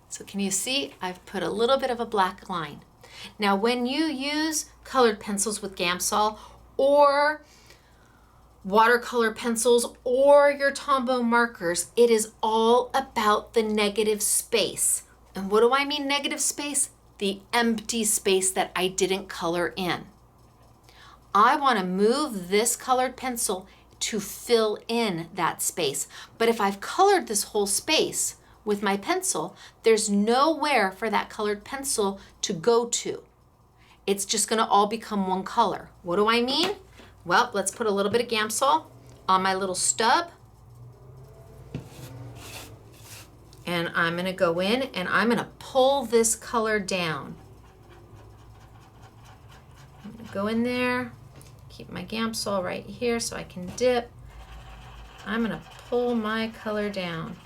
So can you see? I've put a little bit of a black line. Now when you use colored pencils with Gamsol or watercolor pencils or your Tombow markers, it is all about the negative space. And what do I mean negative space? The empty space that I didn't color in. I want to move this colored pencil to fill in that space. But if I've colored this whole space with my pencil, there's nowhere for that colored pencil to go to. It's just gonna all become one color. What do I mean? Well, let's put a little bit of Gamsol on my little stub. And I'm gonna go in and I'm gonna pull this color down. I'm gonna go in there, keep my Gamsol right here so I can dip. I'm gonna pull my color down.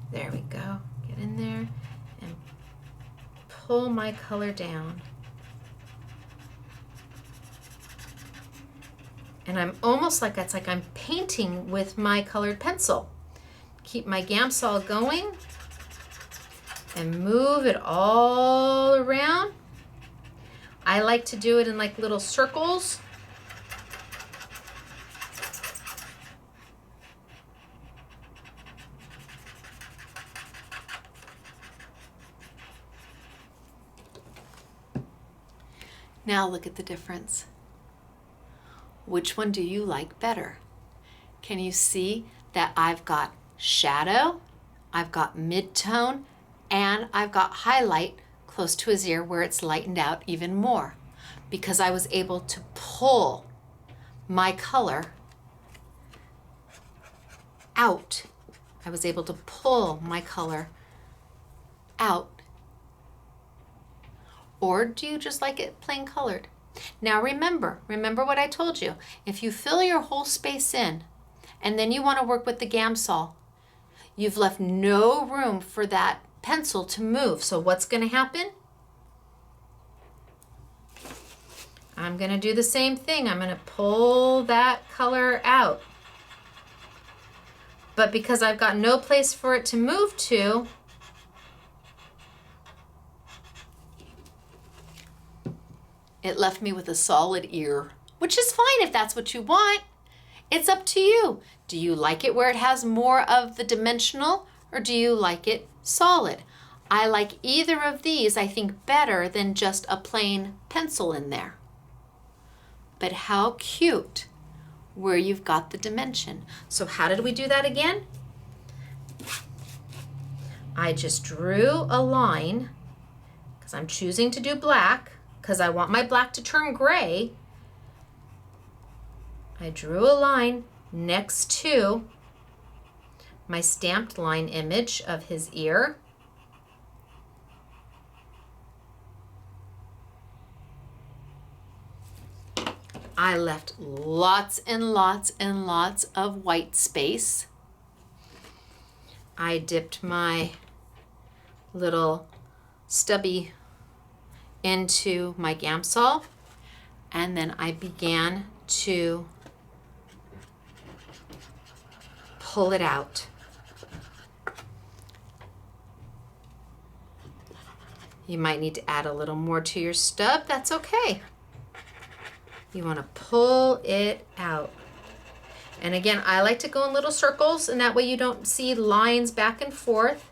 There we go. Get in there and pull my color down. And I'm almost like it's like I'm painting with my colored pencil. Keep my Gamsol going and move it all around. I like to do it in like little circles. Now look at the difference. Which one do you like better? Can you see that I've got shadow, I've got mid-tone, and I've got highlight close to his ear where it's lightened out even more because I was able to pull my color out. I was able to pull my color out. Or do you just like it plain colored? Now remember what I told you. If you fill your whole space in and then you want to work with the Gamsol, you've left no room for that pencil to move. So what's going to happen? I'm going to do the same thing. I'm going to pull that color out. But because I've got no place for it to move to, it left me with a solid ear, which is fine if that's what you want. It's up to you. Do you like it where it has more of the dimensional, or do you like it solid? I like either of these, I think, better than just a plain pencil in there. But how cute where you've got the dimension. So how did we do that again? I just drew a line, because I'm choosing to do black, because I want my black to turn gray. I drew a line next to my stamped line image of his ear. I left lots and lots and lots of white space. I dipped my little stubby into my Gamsol, and then I began to pull it out. You might need to add a little more to your stub. That's okay. You want to pull it out. And again, I like to go in little circles, and that way you don't see lines back and forth.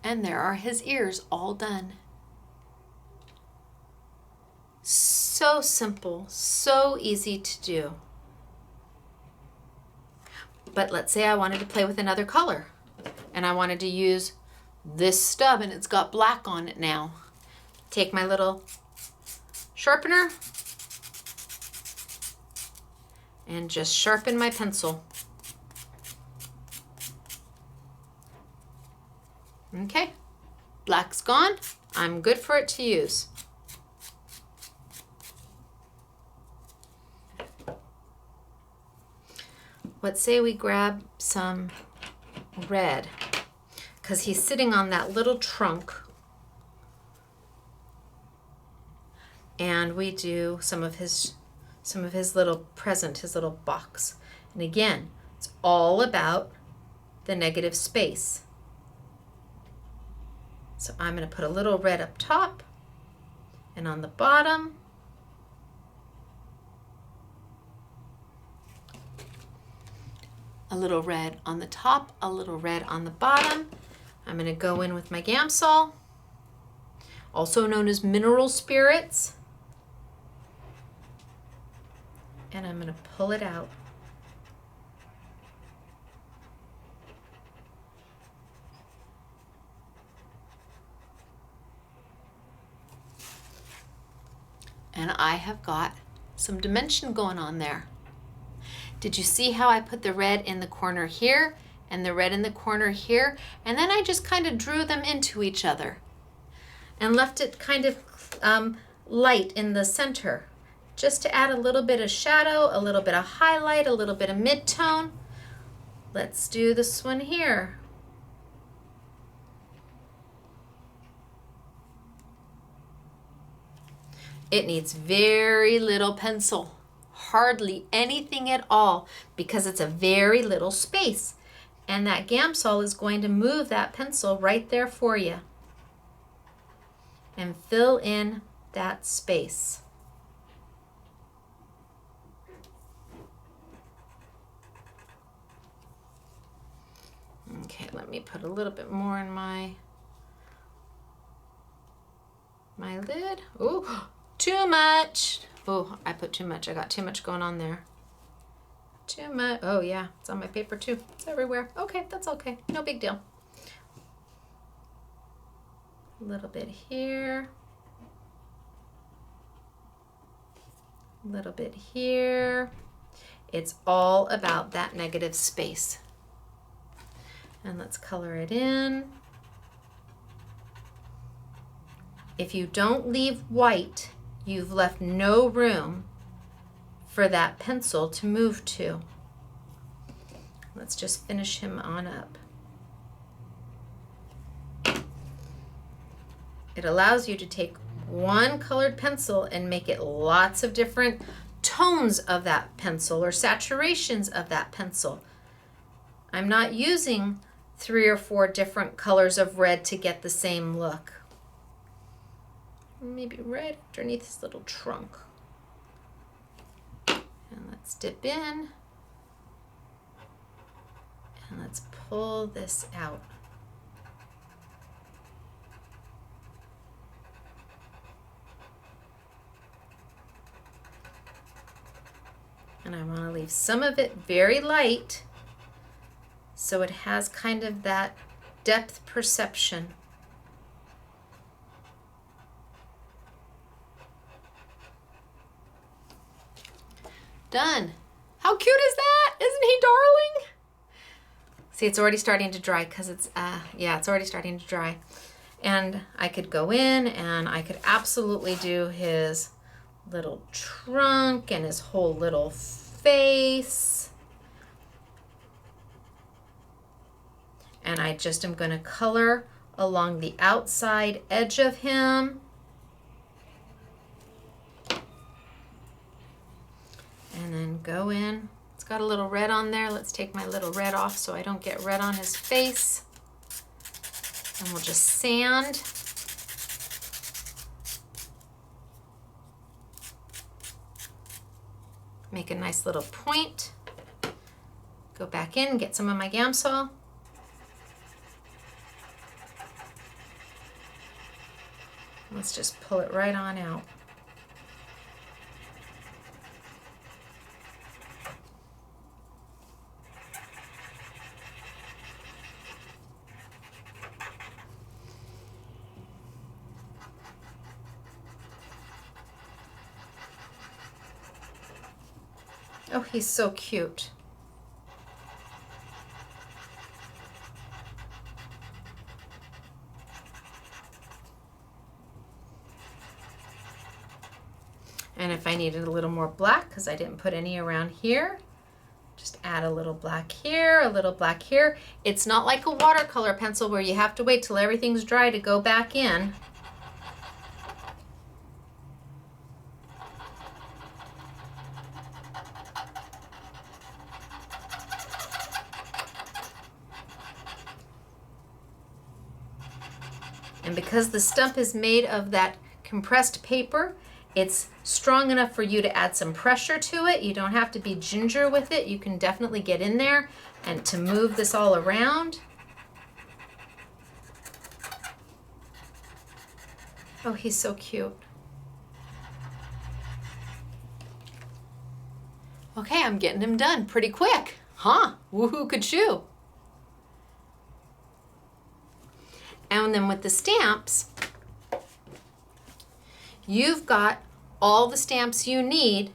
And there are his ears all done. So simple, so easy to do. But let's say I wanted to play with another color, and I wanted to use this stub, and it's got black on it now. Take my little sharpener and just sharpen my pencil. Okay, black's gone. I'm good for it to use. Let's say we grab some red, because he's sitting on that little trunk, and we do some of his little present, his little box. And again, it's all about the negative space. So I'm going to put a little red up top and on the bottom. A little red on the top, a little red on the bottom. I'm going to go in with my Gamsol, also known as mineral spirits, and I'm going to pull it out. And I have got some dimension going on there. Did you see how I put the red in the corner here and the red in the corner here? And then I just kind of drew them into each other and left it kind of light in the center, just to add a little bit of shadow, a little bit of highlight, a little bit of mid-tone. Let's do this one here. It needs very little pencil, hardly anything at all, because it's a very little space. And that Gamsol is going to move that pencil right there for you and fill in that space. Okay, let me put a little bit more in my lid. Oh, too much. Oh, I put too much. I got too much going on there. Too much. Oh yeah, it's on my paper too. It's everywhere. Okay, that's okay. No big deal. A little bit here. A little bit here. It's all about that negative space. And let's color it in. If you don't leave white, you've left no room for that pencil to move to. Let's just finish him on up. It allows you to take one colored pencil and make it lots of different tones of that pencil or saturations of that pencil. I'm not using 3 or 4 different colors of red to get the same look. Maybe red underneath his little trunk. And let's dip in. And let's pull this out. And I want to leave some of it very light so it has kind of that depth perception. Done. How cute is that? Isn't he darling? See, it's already starting to dry because it's already starting to dry. And I could go in and I could absolutely do his little trunk and his whole little face. And I just am going to color along the outside edge of him. And then go in. It's got a little red on there. Let's take my little red off so I don't get red on his face. And we'll just sand. Make a nice little point. Go back in, get some of my Gamsol. Let's just pull it right on out. Oh, he's so cute. And if I needed a little more black, because I didn't put any around here, just add a little black here, a little black here. It's not like a watercolor pencil where you have to wait till everything's dry to go back in. And because the stump is made of that compressed paper, it's strong enough for you to add some pressure to it. You don't have to be ginger with it. You can definitely get in there and to move this all around. Oh, he's so cute. Okay, I'm getting him done pretty quick. Huh? Woohoo, ka-choo. And then with the stamps, you've got all the stamps you need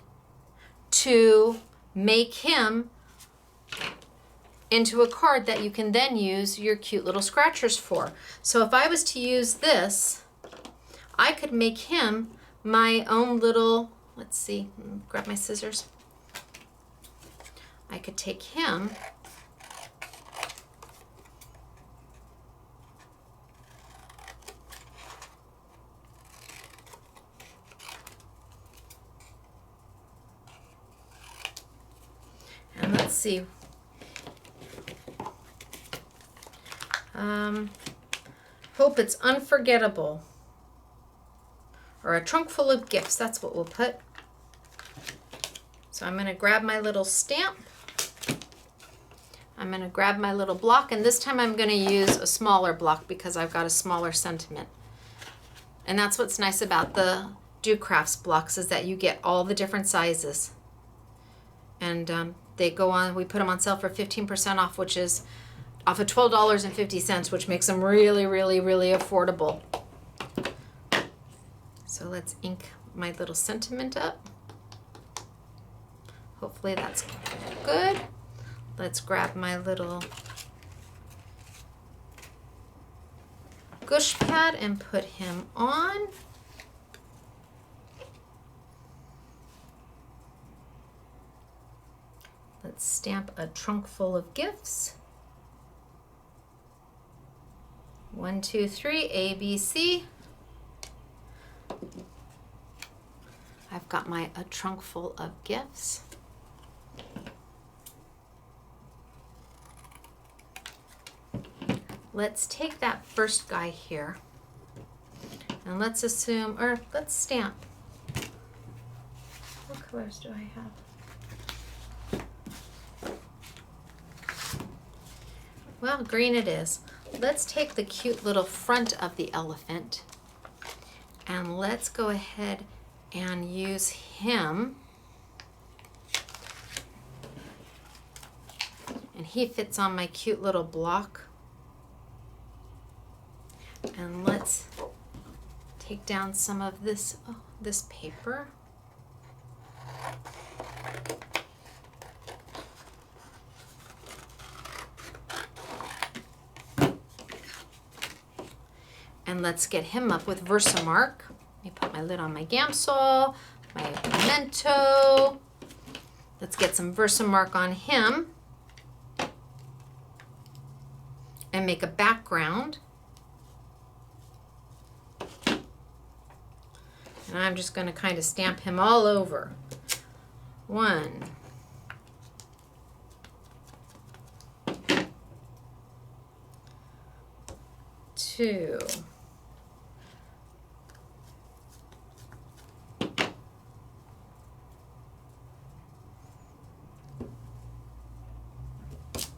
to make him into a card that you can then use your cute little scratchers for. So if I was to use this, I could make him my own little, let's see, grab my scissors. I could take him and let's see. Hope it's unforgettable. Or a trunk full of gifts, that's what we'll put. So I'm going to grab my little stamp. I'm going to grab my little block, and this time I'm going to use a smaller block because I've got a smaller sentiment. And that's what's nice about the Do Crafts blocks, is that you get all the different sizes. And they go on, we put them on sale for 15% off, which is off of $12.50, which makes them really, really, really affordable. So let's ink my little sentiment up. Hopefully that's good. Let's grab my little gush pad and put him on. Let's stamp a trunk full of gifts. 1, 2, 3, A, B, C. I've got my a trunk full of gifts. Let's take that first guy here and let's assume, or let's stamp. What colors do I have? Well, green it is. Let's take the cute little front of the elephant and let's go ahead and use him. And he fits on my cute little block. And let's take down some of this, this paper. And let's get him up with Versamark. Let me put my lid on my Gamsol, my memento. Let's get some Versamark on him and make a background. And I'm just going to kind of stamp him all over. 1, 2,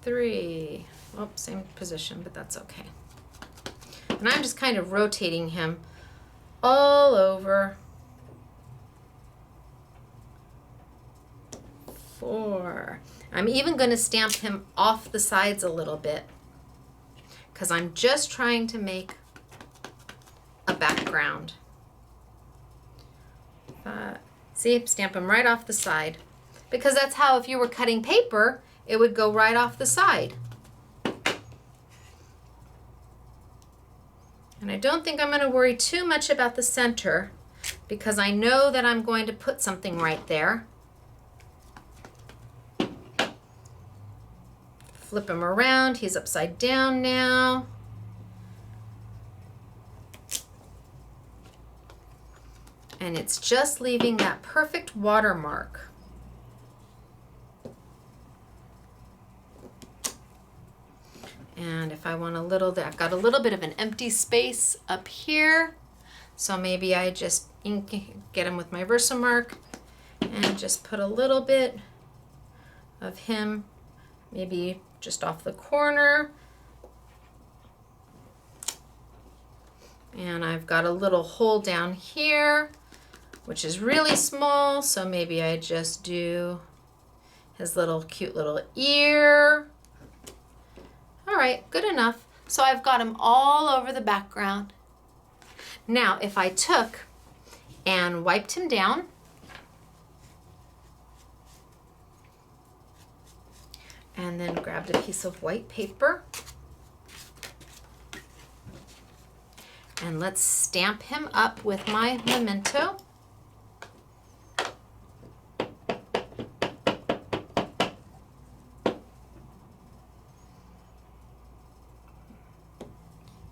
3. Oh, same position, but that's okay. And I'm just kind of rotating him all over. 4. I'm even going to stamp him off the sides a little bit because I'm just trying to make a background. See, stamp him right off the side because that's how, if you were cutting paper, it would go right off the side. And I don't think I'm going to worry too much about the center because I know that I'm going to put something right there. Flip him around. He's upside down now. And it's just leaving that perfect watermark. And if I want a little, I've got a little bit of an empty space up here. So maybe I just get him with my Versamark and just put a little bit of him, maybe just off the corner. And I've got a little hole down here, which is really small. So maybe I just do his little cute little ear. All right, good enough. So I've got him all over the background. Now, if I took and wiped him down, and then grabbed a piece of white paper, and let's stamp him up with my memento.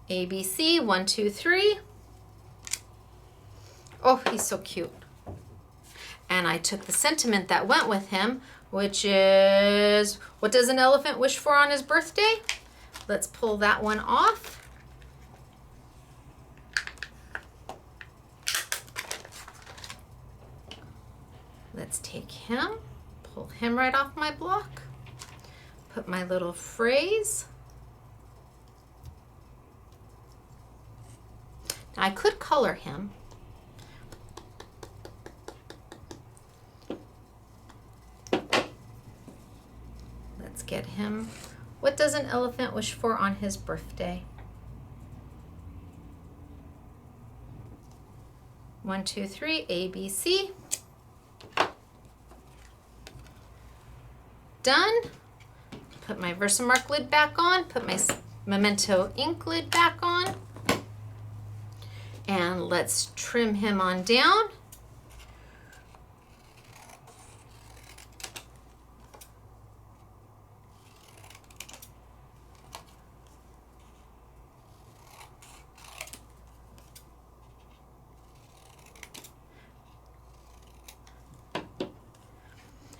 ABC, 1, 2, 3. Oh, he's so cute. And I took the sentiment that went with him, which is, what does an elephant wish for on his birthday? Let's pull that one off. Let's take him, pull him right off my block, put my little phrase. Now I could color him. Let's get him. What does an elephant wish for on his birthday? 1, 2, 3, ABC. Done. Put my Versamark lid back on, put my memento ink lid back on. And let's trim him on down.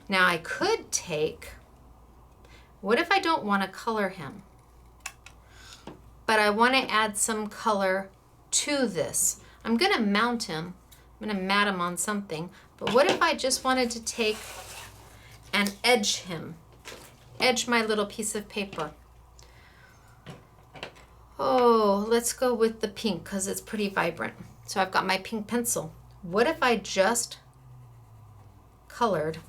Now I could take, what if I don't want to color him, but I want to add some color to this? I'm going to mount him. I'm going to mat him on something. But what if I just wanted to take and edge him? Edge my little piece of paper. Oh, let's go with the pink because it's pretty vibrant. So I've got my pink pencil. What if I just colored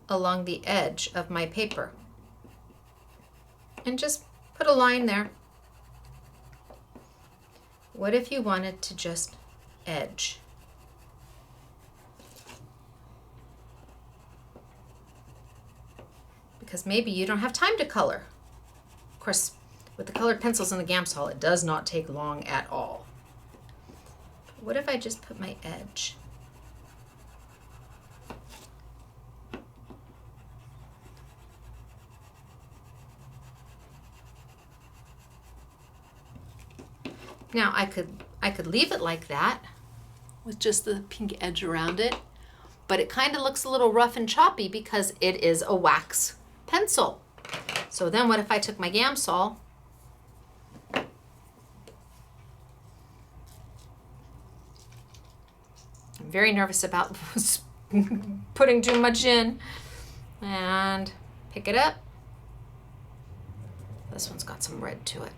along the edge of my paper and just put a line there? What if you wanted to just edge? Because maybe you don't have time to color. Of course, with the colored pencils and the Gamsol, it does not take long at all. What if I just put my edge? Now I could leave it like that with just the pink edge around it, but it kind of looks a little rough and choppy because it is a wax pencil. So then what if I took my Gamsol I'm very nervous about putting too much in, and pick it up. This one's got some red to it.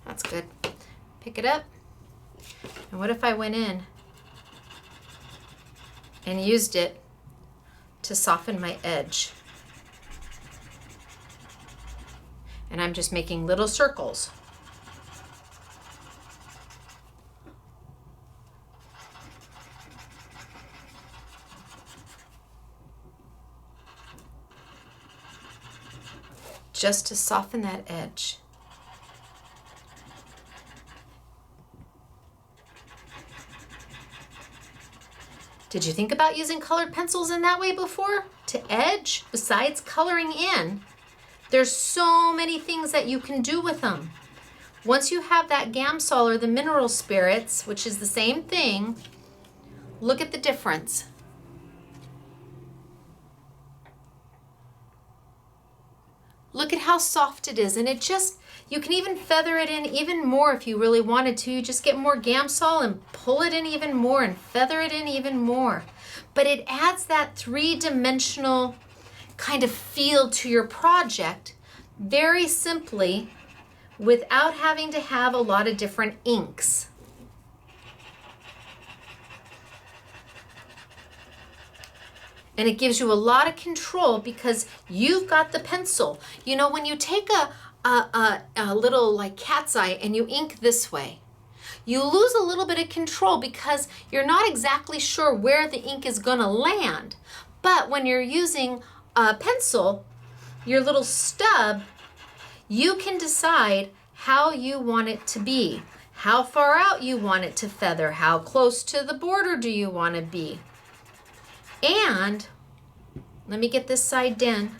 That's good. Pick it up. And what if I went in and used it to soften my edge? And I'm just making little circles. Just to soften that edge. Did you think about using colored pencils in that way before? To edge, besides coloring in? There's so many things that you can do with them. Once you have that Gamsol or the mineral spirits, which is the same thing, look at the difference. Look at how soft it is, and it just, you can even feather it in even more if you really wanted to. You just get more Gamsol and pull it in even more and feather it in even more. But it adds that three-dimensional kind of feel to your project very simply without having to have a lot of different inks. And it gives you a lot of control because you've got the pencil. You know, when you take a little like cat's eye and you ink this way, you lose a little bit of control because you're not exactly sure where the ink is gonna land. But when you're using a pencil, your little stub, you can decide how you want it to be, how far out you want it to feather, how close to the border do you want to be. And let me get this side done.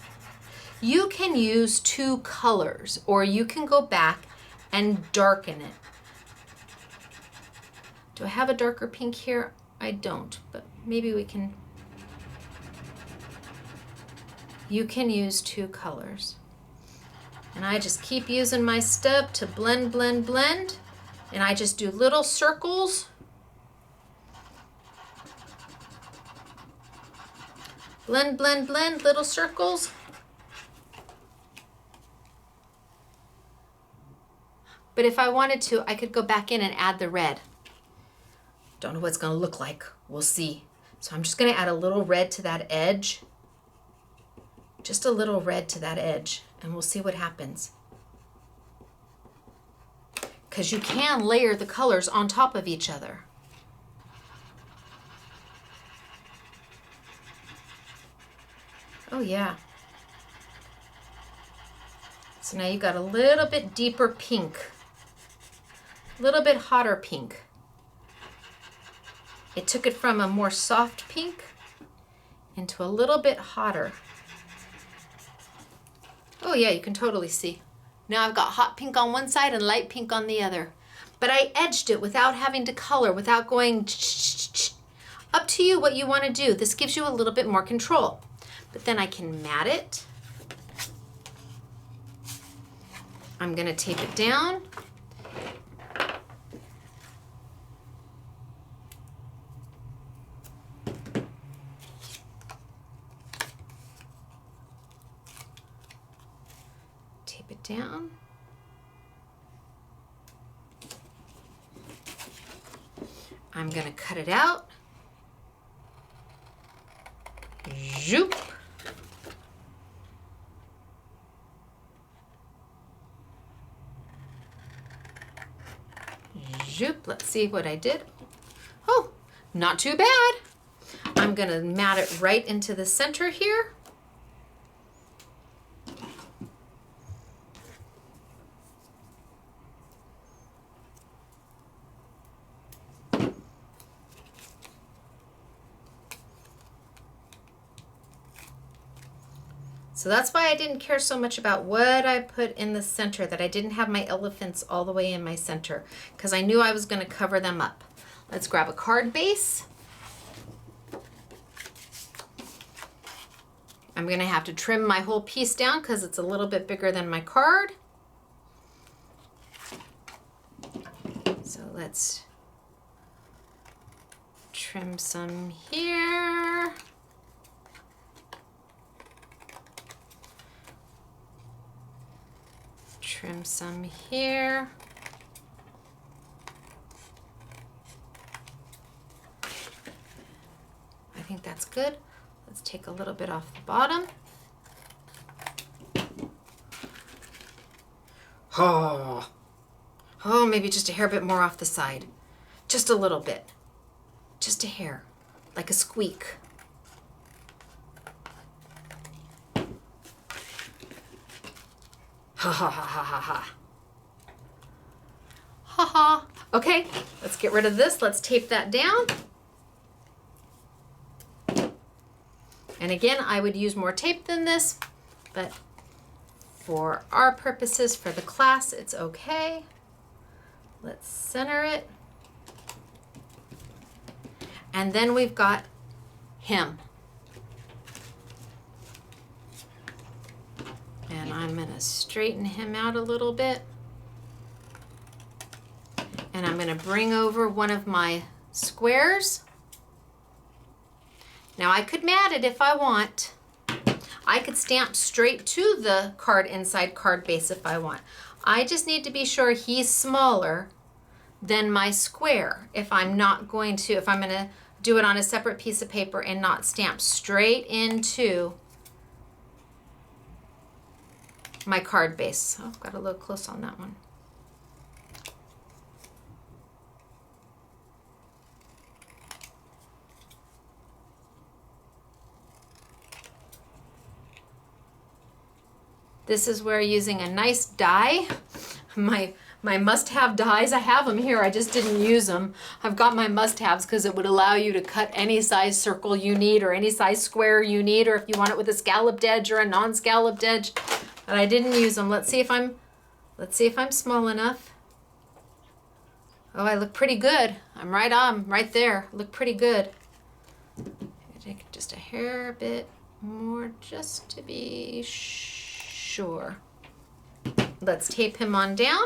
You can use two colors, or you can go back and darken it. Do I have a darker pink here? I don't, but maybe we can. You can use two colors. And I just keep using my stub to blend, blend, blend. And I just do little circles. Blend, blend, blend, little circles. But if I wanted to, I could go back in and add the red. Don't know what it's gonna look like. We'll see. So I'm just gonna add a little red to that edge. Just a little red to that edge, and we'll see what happens. Because you can layer the colors on top of each other. Oh yeah. So now you got a little bit deeper pink, a little bit hotter pink. It took it from a more soft pink into a little bit hotter. Oh yeah, you can totally see. Now I've got hot pink on one side and light pink on the other. But I edged it without having to color, without going up to you what you want to do. This gives you a little bit more control. But then I can mat it. I'm gonna tape it down. Tape it down. I'm gonna cut it out. Zoop. Zoop. Let's see what I did. Not too bad. I'm gonna mat it right into the center here. So that's why I didn't care so much about what I put in the center, that I didn't have my elephants all the way in my center, because I knew I was going to cover them up. Let's grab a card base. I'm going to have to trim my whole piece down because it's a little bit bigger than my card. So let's trim some here. Trim some here. I think that's good. Let's take a little bit off the bottom. Oh, maybe just a hair bit more off the side. Just a little bit. Just a hair, like a squeak. Ha ha ha ha ha ha. Ha ha. Okay, let's get rid of this. Let's tape that down. And again, I would use more tape than this, but for our purposes, for the class, it's okay. Let's center it. And then we've got him. And I'm going to straighten him out a little bit. And I'm going to bring over one of my squares. Now I could mat it if I want. I could stamp straight to the card inside card base if I want. I just need to be sure he's smaller than my square if I'm going to do it on a separate piece of paper and not stamp straight into my card base. Oh, got a little close on that one. This is where using a nice die, my must-have dies, I have them here, I just didn't use them. I've got my must-haves because it would allow you to cut any size circle you need or any size square you need, or if you want it with a scalloped edge or a non-scalloped edge. But I didn't use them. Let's see if I'm small enough. Oh, I look pretty good. I'm right there. Look pretty good. Take just a hair bit more just to be sure. Let's tape him on down.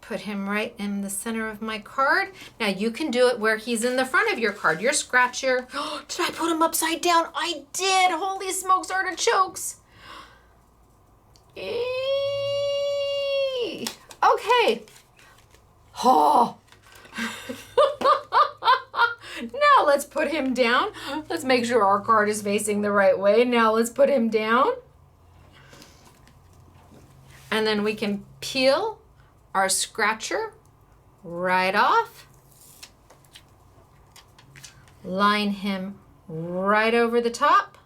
Put him right in the center of my card. Now you can do it where he's in the front of your card. Your scratcher. Oh, did I put him upside down? I did. Holy smokes, artichokes. Okay. Oh. Now let's put him down. Let's make sure our card is facing the right way. Now let's put him down. And then we can peel our scratcher right off. Line him right over the top.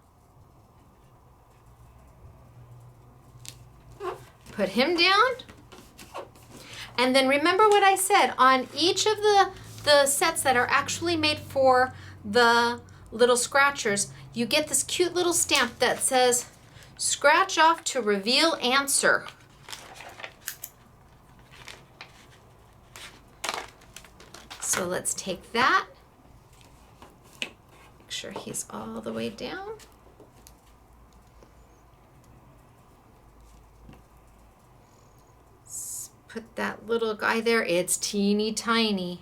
Put him down. And then remember what I said, on each of the sets that are actually made for the little scratchers, you get this cute little stamp that says, scratch off to reveal answer. So let's take that, make sure he's all the way down. Put that little guy there. It's teeny tiny.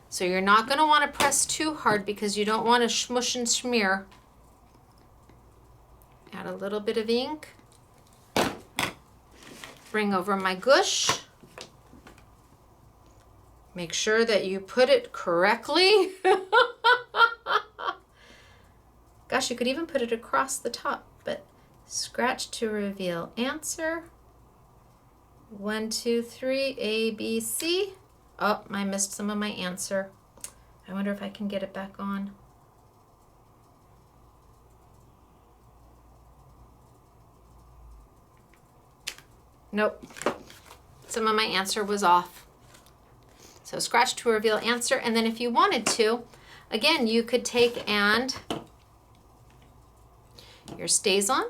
So you're not going to want to press too hard because you don't want to smush and smear. Add a little bit of ink. Bring over my gush. Make sure that you put it correctly. Gosh, you could even put it across the top, but scratch to reveal answer. 1, 2, 3, A, B, C. Oh, I missed some of my answer. I wonder if I can get it back on. Nope. Some of my answer was off. So scratch to reveal answer. And then if you wanted to, again, you could take and your StazOn.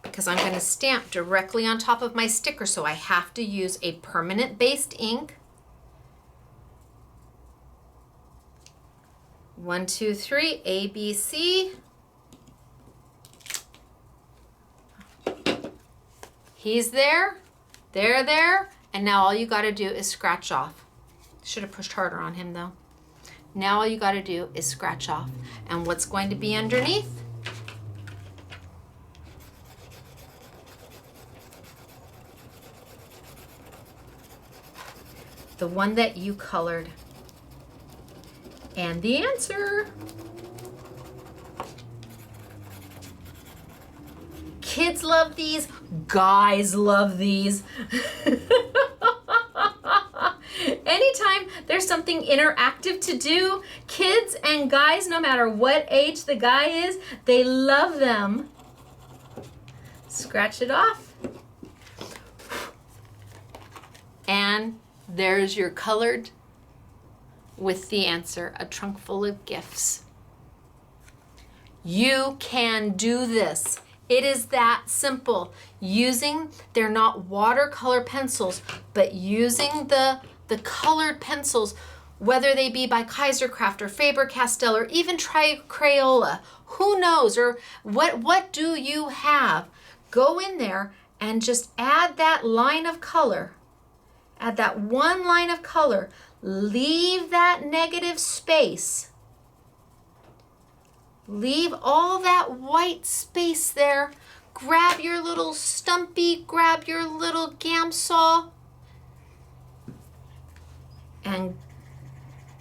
Because I'm going to stamp directly on top of my sticker, so I have to use a permanent based ink. 1, 2, 3, A, B, C. He's there, they're there, and now all you got to do is scratch off. Should have pushed harder on him though. Now all you got to do is scratch off. And what's going to be underneath? The one that you colored. And the answer. Kids love these, guys love these. Anytime there's something interactive to do, kids and guys, no matter what age the guy is, they love them. Scratch it off. And there's your colored with the answer, a trunk full of gifts. You can do this. It is that simple. They're not watercolor pencils, but using the colored pencils, whether they be by Kaisercraft or Faber-Castell or even try Crayola, who knows, or what do you have? Go in there and just add that line of color. Add that one line of color. Leave that negative space. Leave all that white space there. Grab your little Stumpy, grab your little Gamsol, and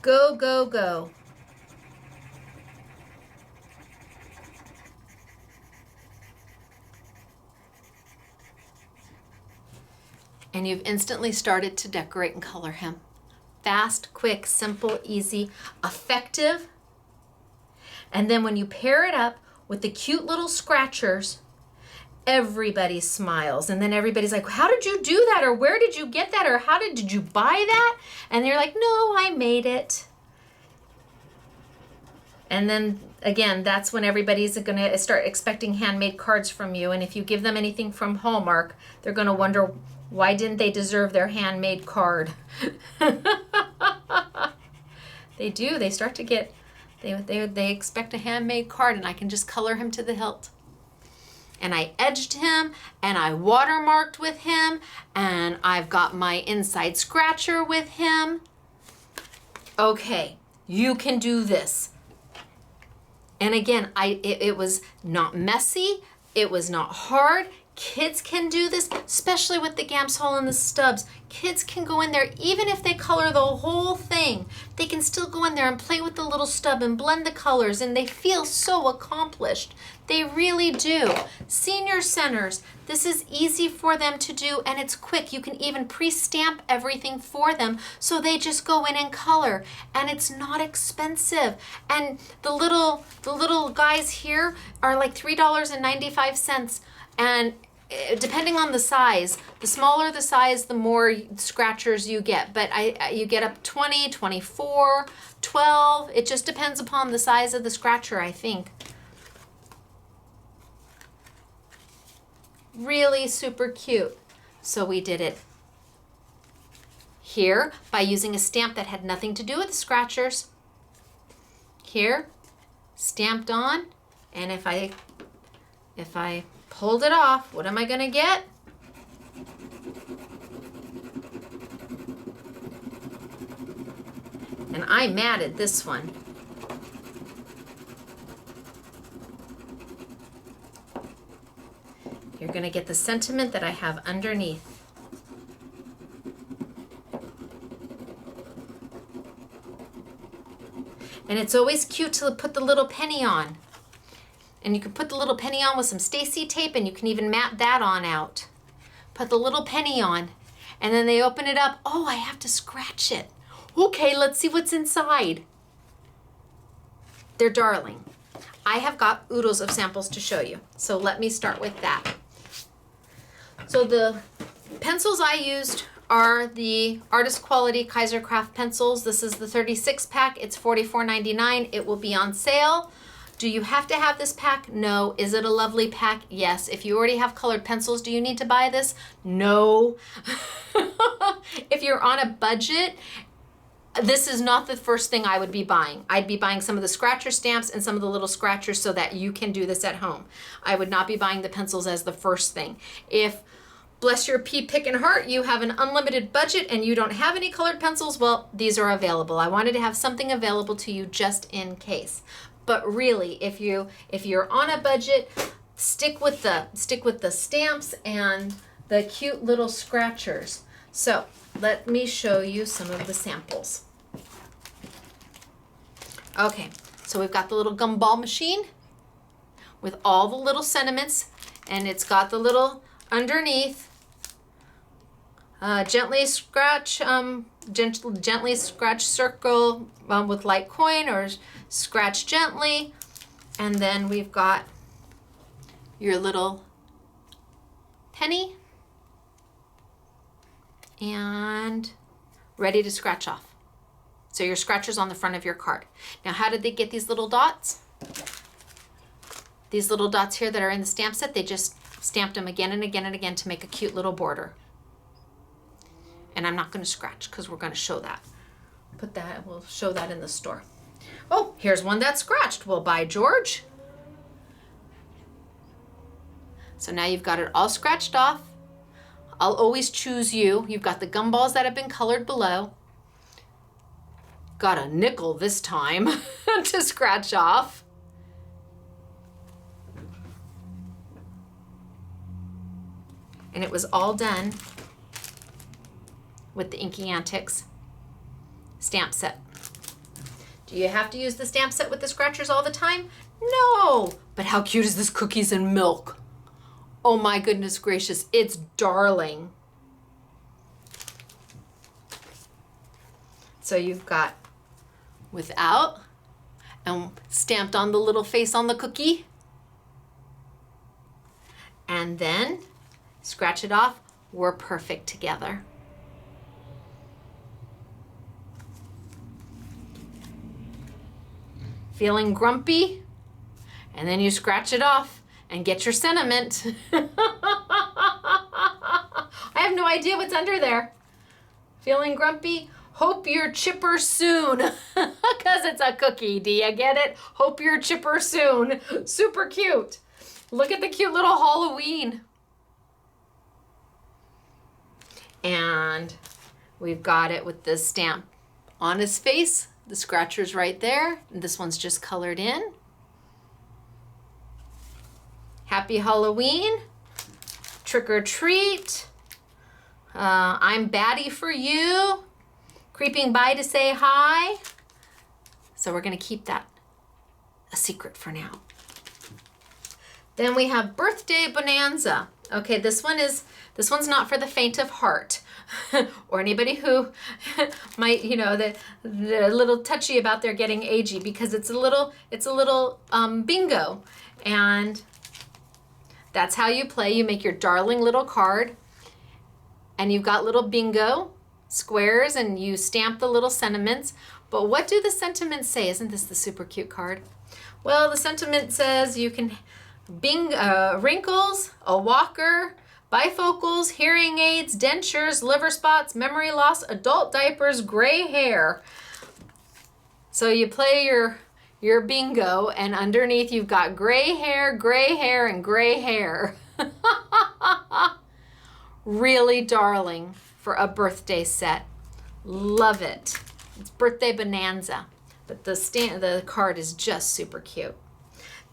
go, go, go. And you've instantly started to decorate and color him. Fast, quick, simple, easy, effective. And then when you pair it up with the cute little scratchers, everybody smiles. And then everybody's like, how did you do that? Or where did you get that? Or how did you buy that? And they're like, no, I made it. And then again, that's when everybody's gonna start expecting handmade cards from you. And if you give them anything from Hallmark, they're gonna wonder, why didn't they deserve their handmade card? They do, they start to get, they expect a handmade card, and I can just color him to the hilt. And I edged him, and I watermarked with him, and I've got my inside scratcher with him. Okay, you can do this. And again, it was not messy, it was not hard. Kids can do this, especially with the Gamsol and the stubs. Kids can go in there, even if they color the whole thing, they can still go in there and play with the little stub and blend the colors, and they feel so accomplished. They really do. Senior centers, this is easy for them to do, and it's quick. You can even pre-stamp everything for them, so they just go in and color, and it's not expensive. And the little guys here are like $3.95, and depending on the size, the smaller the size, the more scratchers you get. But you get up 20, 24, 12. It just depends upon the size of the scratcher, I think. Really super cute. So we did it here by using a stamp that had nothing to do with the scratchers. Here, stamped on, and if I pulled it off, what am I gonna get? And I matted this one. You're gonna get the sentiment that I have underneath. And it's always cute to put the little penny on. And you can put the little penny on with some Stacey tape, and you can even map that on out. Put the little penny on, and then they open it up. Oh, I have to scratch it. Okay, let's see what's inside. They're darling. I have got oodles of samples to show you. So let me start with that. So the pencils I used are the Artist Quality Kaiser Craft pencils. This is the 36 pack. It's $44.99. It will be on sale. Do you have to have this pack? No. Is it a lovely pack? Yes. If you already have colored pencils, do you need to buy this? No. If you're on a budget, this is not the first thing I would be buying. I'd be buying some of the scratcher stamps and some of the little scratchers so that you can do this at home. I would not be buying the pencils as the first thing. If, bless your pea pickin' heart, you have an unlimited budget and you don't have any colored pencils, well, these are available. I wanted to have something available to you just in case. But really, if you're on a budget, stick with the stamps and the cute little scratchers. So let me show you some of the samples. Okay, so we've got the little gumball machine with all the little sentiments, and it's got the little underneath. Gently scratch circle with light coin, or scratch gently. And then we've got your little penny and ready to scratch off. So your scratcher's on the front of your card. Now, how did they get these little dots? These little dots here that are in the stamp set, they just stamped them again and again and again to make a cute little border. And I'm not going to scratch because we're going to show that. We'll show that in the store. Oh, here's one that's scratched. Well, bye, George. So now you've got it all scratched off. I'll always choose you. You've got the gumballs that have been colored below. Got a nickel this time to scratch off. And it was all done with the Inky Antics stamp set. Do you have to use the stamp set with the scratchers all the time? No, but how cute is this cookies and milk? Oh my goodness gracious, it's darling. So you've got without and stamped on the little face on the cookie. And then scratch it off. We're perfect together. Feeling grumpy? And then you scratch it off and get your sentiment. I have no idea what's under there. Feeling grumpy? Hope you're chipper soon. Because it's a cookie. Do you get it? Hope you're chipper soon. Super cute. Look at the cute little Halloween. And we've got it with the stamp on his face. The scratcher's right there. This one's just colored in. Happy Halloween. Trick or treat. I'm baddie for you. Creeping by to say hi. So we're going to keep that a secret for now. Then we have Birthday Bonanza. Okay, this one's not for the faint of heart. Or anybody who might, the little touchy about their getting agey, because it's a little bingo. And that's how you play. You make your darling little card, and you've got little bingo squares, and you stamp the little sentiments. But what do the sentiments say? Isn't this the super cute card? Well, the sentiment says you can wrinkles, a walker, bifocals, hearing aids, dentures, liver spots, memory loss, adult diapers, gray hair. So you play your bingo, and underneath you've got gray hair, and gray hair. Really darling for a birthday set. Love it. It's Birthday Bonanza, but the card is just super cute.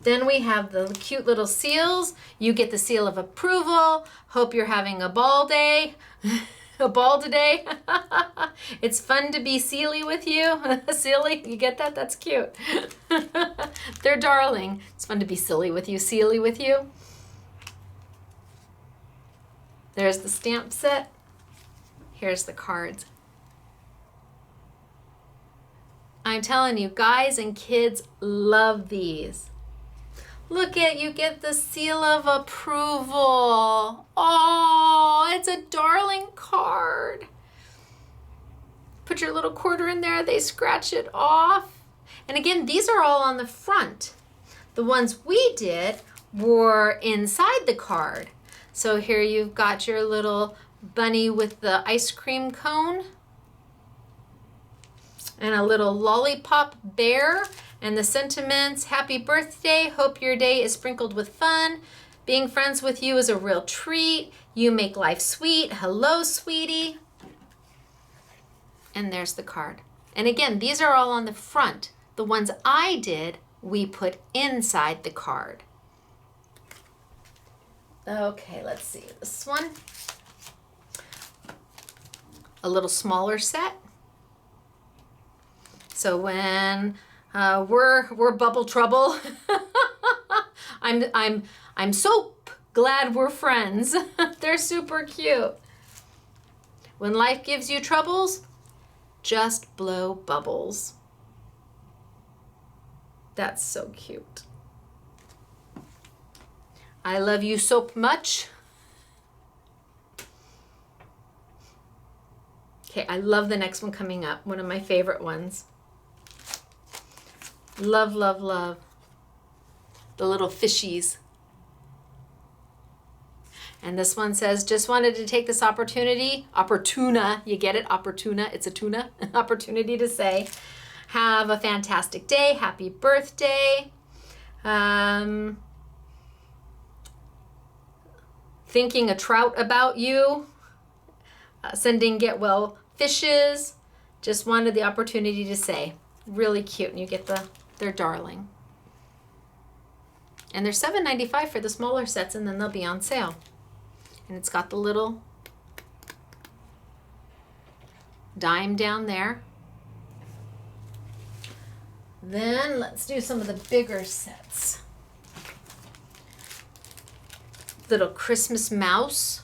Then we have the cute little seals. You get the seal of approval. Hope you're having a ball day. a ball today? It's fun to be silly with you. Silly, you get that? That's cute. They're darling. It's fun to be silly with you, silly with you. There's the stamp set. Here's the cards. I'm telling you, guys and kids love these. Look at, you get the seal of approval. Oh, it's a darling card. Put your little quarter in there, they scratch it off. And again, these are all on the front. The ones we did were inside the card. So here you've got your little bunny with the ice cream cone and a little lollipop bear. And the sentiments, happy birthday, hope your day is sprinkled with fun. Being friends with you is a real treat. You make life sweet. Hello, sweetie. And there's the card. And again, these are all on the front. The ones I did, we put inside the card. Okay, let's see this one. A little smaller set. So when we're bubble trouble. I'm so glad we're friends. They're super cute. When life gives you troubles, just blow bubbles. That's so cute. I love you so much. Okay, I love the next one coming up. One of my favorite ones. Love, love, love. The little fishies. And this one says, just wanted to take this opportunity, you get it, it's a tuna, opportunity to say, have a fantastic day, happy birthday. Thinking a trout about you, sending get well fishes, just wanted the opportunity to say. Really cute, and you get they're darling. And they're $7.95 for the smaller sets, and then they'll be on sale. And it's got the little dime down there. Then let's do some of the bigger sets. Little Christmas mouse.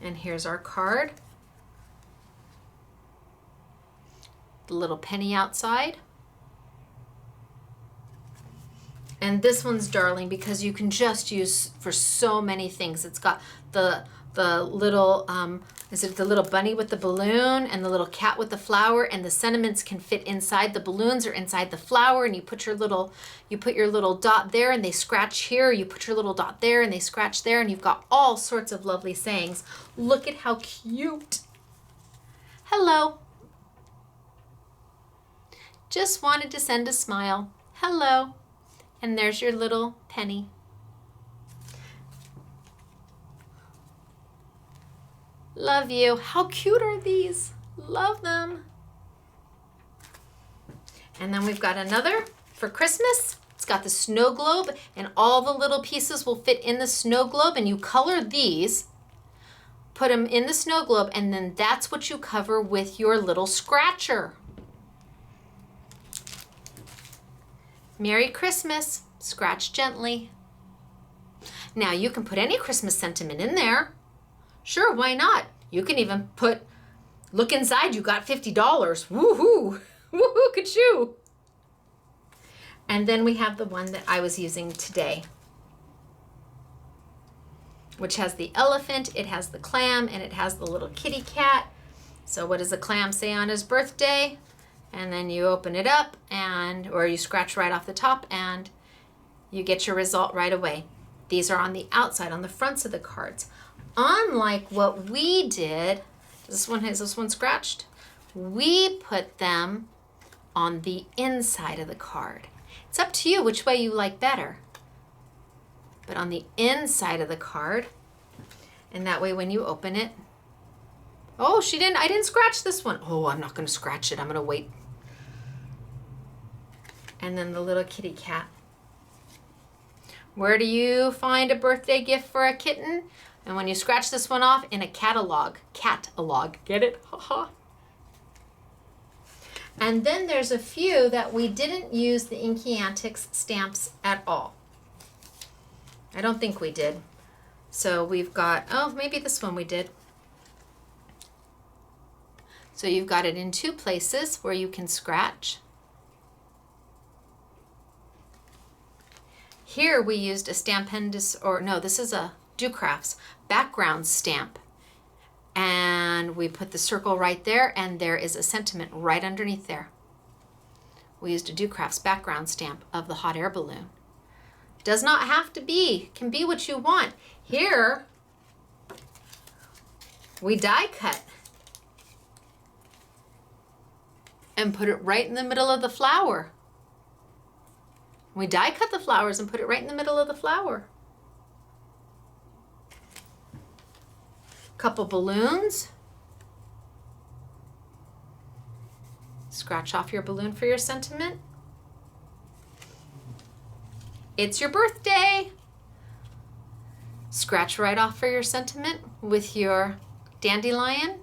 And here's our card. The little penny outside. And this one's darling because you can just use for so many things. It's got the little, is it the little bunny with the balloon and the little cat with the flower, and the sentiments can fit inside the balloons or inside the flower, and you put your little dot there and they scratch here, you put your little dot there and they scratch there, and you've got all sorts of lovely sayings. Look at how cute. Hello. Just wanted to send a smile. Hello. And there's your little penny. Love you. How cute are these? Love them. And then we've got another for Christmas. It's got the snow globe, and all the little pieces will fit in the snow globe, and you color these, put them in the snow globe, and then that's what you cover with your little scratcher. Merry Christmas. Scratch gently. Now you can put any Christmas sentiment in there. Sure, why not? You can even put, look inside, you got $50. Woohoo! Woohoo, ka-choo! And then we have the one that I was using today, which has the elephant, it has the clam, and it has the little kitty cat. So what does the clam say on his birthday? And then you open it up, or you scratch right off the top, and you get your result right away. These are on the outside, on the fronts of the cards. Unlike what we did, is this one scratched? We put them on the inside of the card. It's up to you which way you like better. But on the inside of the card, and that way when you open it, oh, I didn't scratch this one. Oh, I'm not gonna scratch it, I'm gonna wait. And then the little kitty cat. Where do you find a birthday gift for a kitten? And when you scratch this one off, in a catalog. Catalog. Get it? Haha. And then there's a few that we didn't use the Inky Antics stamps at all. I don't think we did. So we've got, oh, maybe this one we did. So you've got it in two places where you can scratch. Here we used a Stampendous, or no, this is a Do Crafts background stamp. And we put the circle right there, and there is a sentiment right underneath there. We used a Do Crafts background stamp of the hot air balloon. Does not have to be, can be what you want. Here, we die cut and put it right in the middle of the flower. We die cut the flowers and put it right in the middle of the flower. Couple balloons. Scratch off your balloon for your sentiment. It's your birthday. Scratch right off for your sentiment with your dandelion.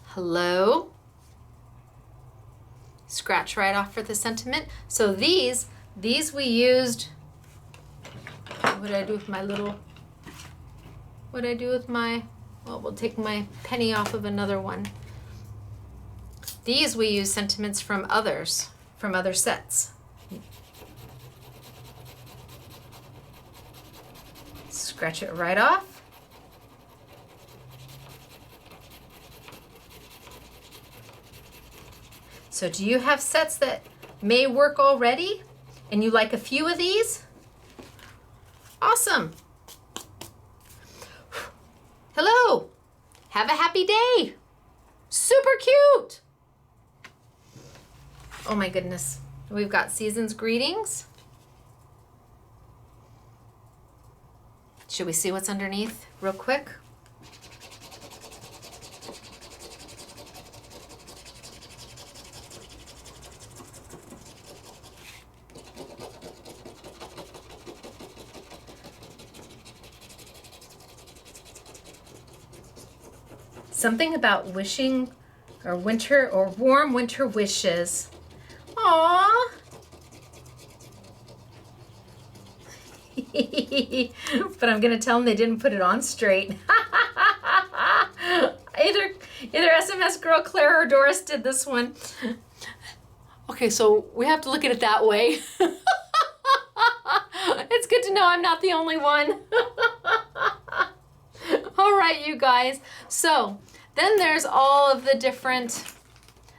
Hello. Scratch right off for the sentiment. So these we used. What did I do with my little, what did I do with my, well, we'll take my penny off of another one. These we use sentiments from others, from other sets. Scratch it right off. So do you have sets that may work already and you like a few of these? Awesome. Hello. Have a happy day. Super cute. Oh my goodness. We've got Season's Greetings. Should we see what's underneath real quick? Something about wishing or winter or warm winter wishes. Aww. But I'm gonna tell them they didn't put it on straight. Either SMS girl Claire or Doris did this one. Okay, so we have to look at it that way. It's good to know I'm not the only one. All right, you guys. So then there's all of the different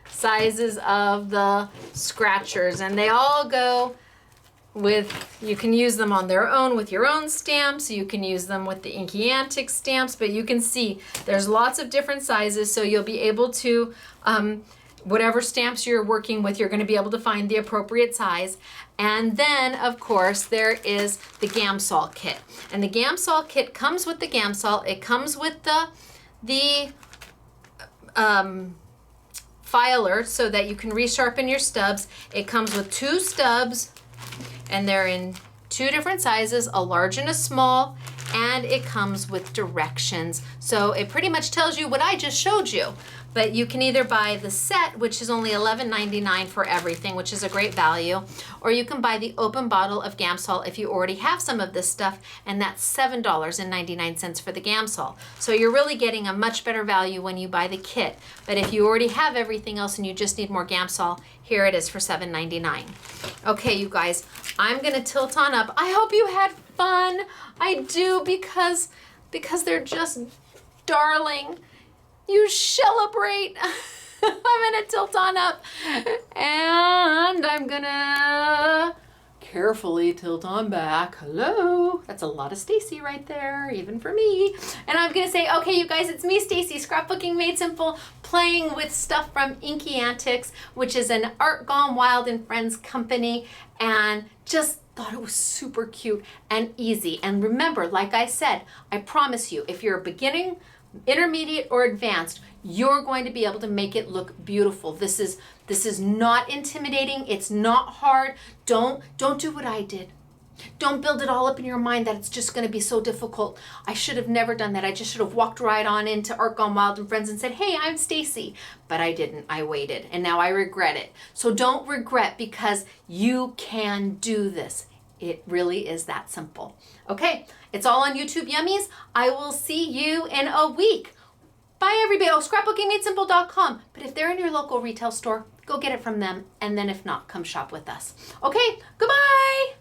sizes of the scratchers, and they all go with, you can use them on their own with your own stamps, you can use them with the Inky Antics stamps, but you can see there's lots of different sizes, so you'll be able to, whatever stamps you're working with, you're going to be able to find the appropriate size. And then, of course, there is the Gamsol kit. And the Gamsol kit comes with the Gamsol. It comes with the filer so that you can resharpen your stubs. It comes with 2 stubs, and they're in 2 different sizes, a large and a small, and it comes with directions. So it pretty much tells you what I just showed you. But you can either buy the set, which is only $11.99 for everything, which is a great value, or you can buy the open bottle of Gamsol if you already have some of this stuff, and that's $7.99 for the Gamsol. So you're really getting a much better value when you buy the kit. But if you already have everything else and you just need more Gamsol, here it is for $7.99. Okay, you guys, I'm gonna tilt on up. I hope you had fun. I do, because they're just darling. You celebrate. I'm gonna tilt on up, and I'm gonna carefully tilt on back. Hello. That's a lot of Stacey right there, even for me. And I'm gonna say, okay, you guys, it's me, Stacey, Scrapbooking Made Simple, playing with stuff from Inky Antics, which is an Art Gone Wild and Friends company, and just thought it was super cute and easy. And remember, like I said, I promise you, if you're a beginning, intermediate, or advanced, you're going to be able to make it look beautiful. This is not intimidating. It's not hard. Don't do what I did. Don't build it all up in your mind that it's just going to be so difficult. I should have never done that. I just should have walked right on into Art Gone Wild and Friends and said, hey, I'm Stacey. But I didn't. I waited. And now I regret it. So don't regret, because you can do this. It really is that simple. Okay, it's all on YouTube Yummies. I will see you in a week. Bye, everybody. Oh, scrapbookingmadesimple.com. But if they're in your local retail store, go get it from them. And then if not, come shop with us. Okay, goodbye.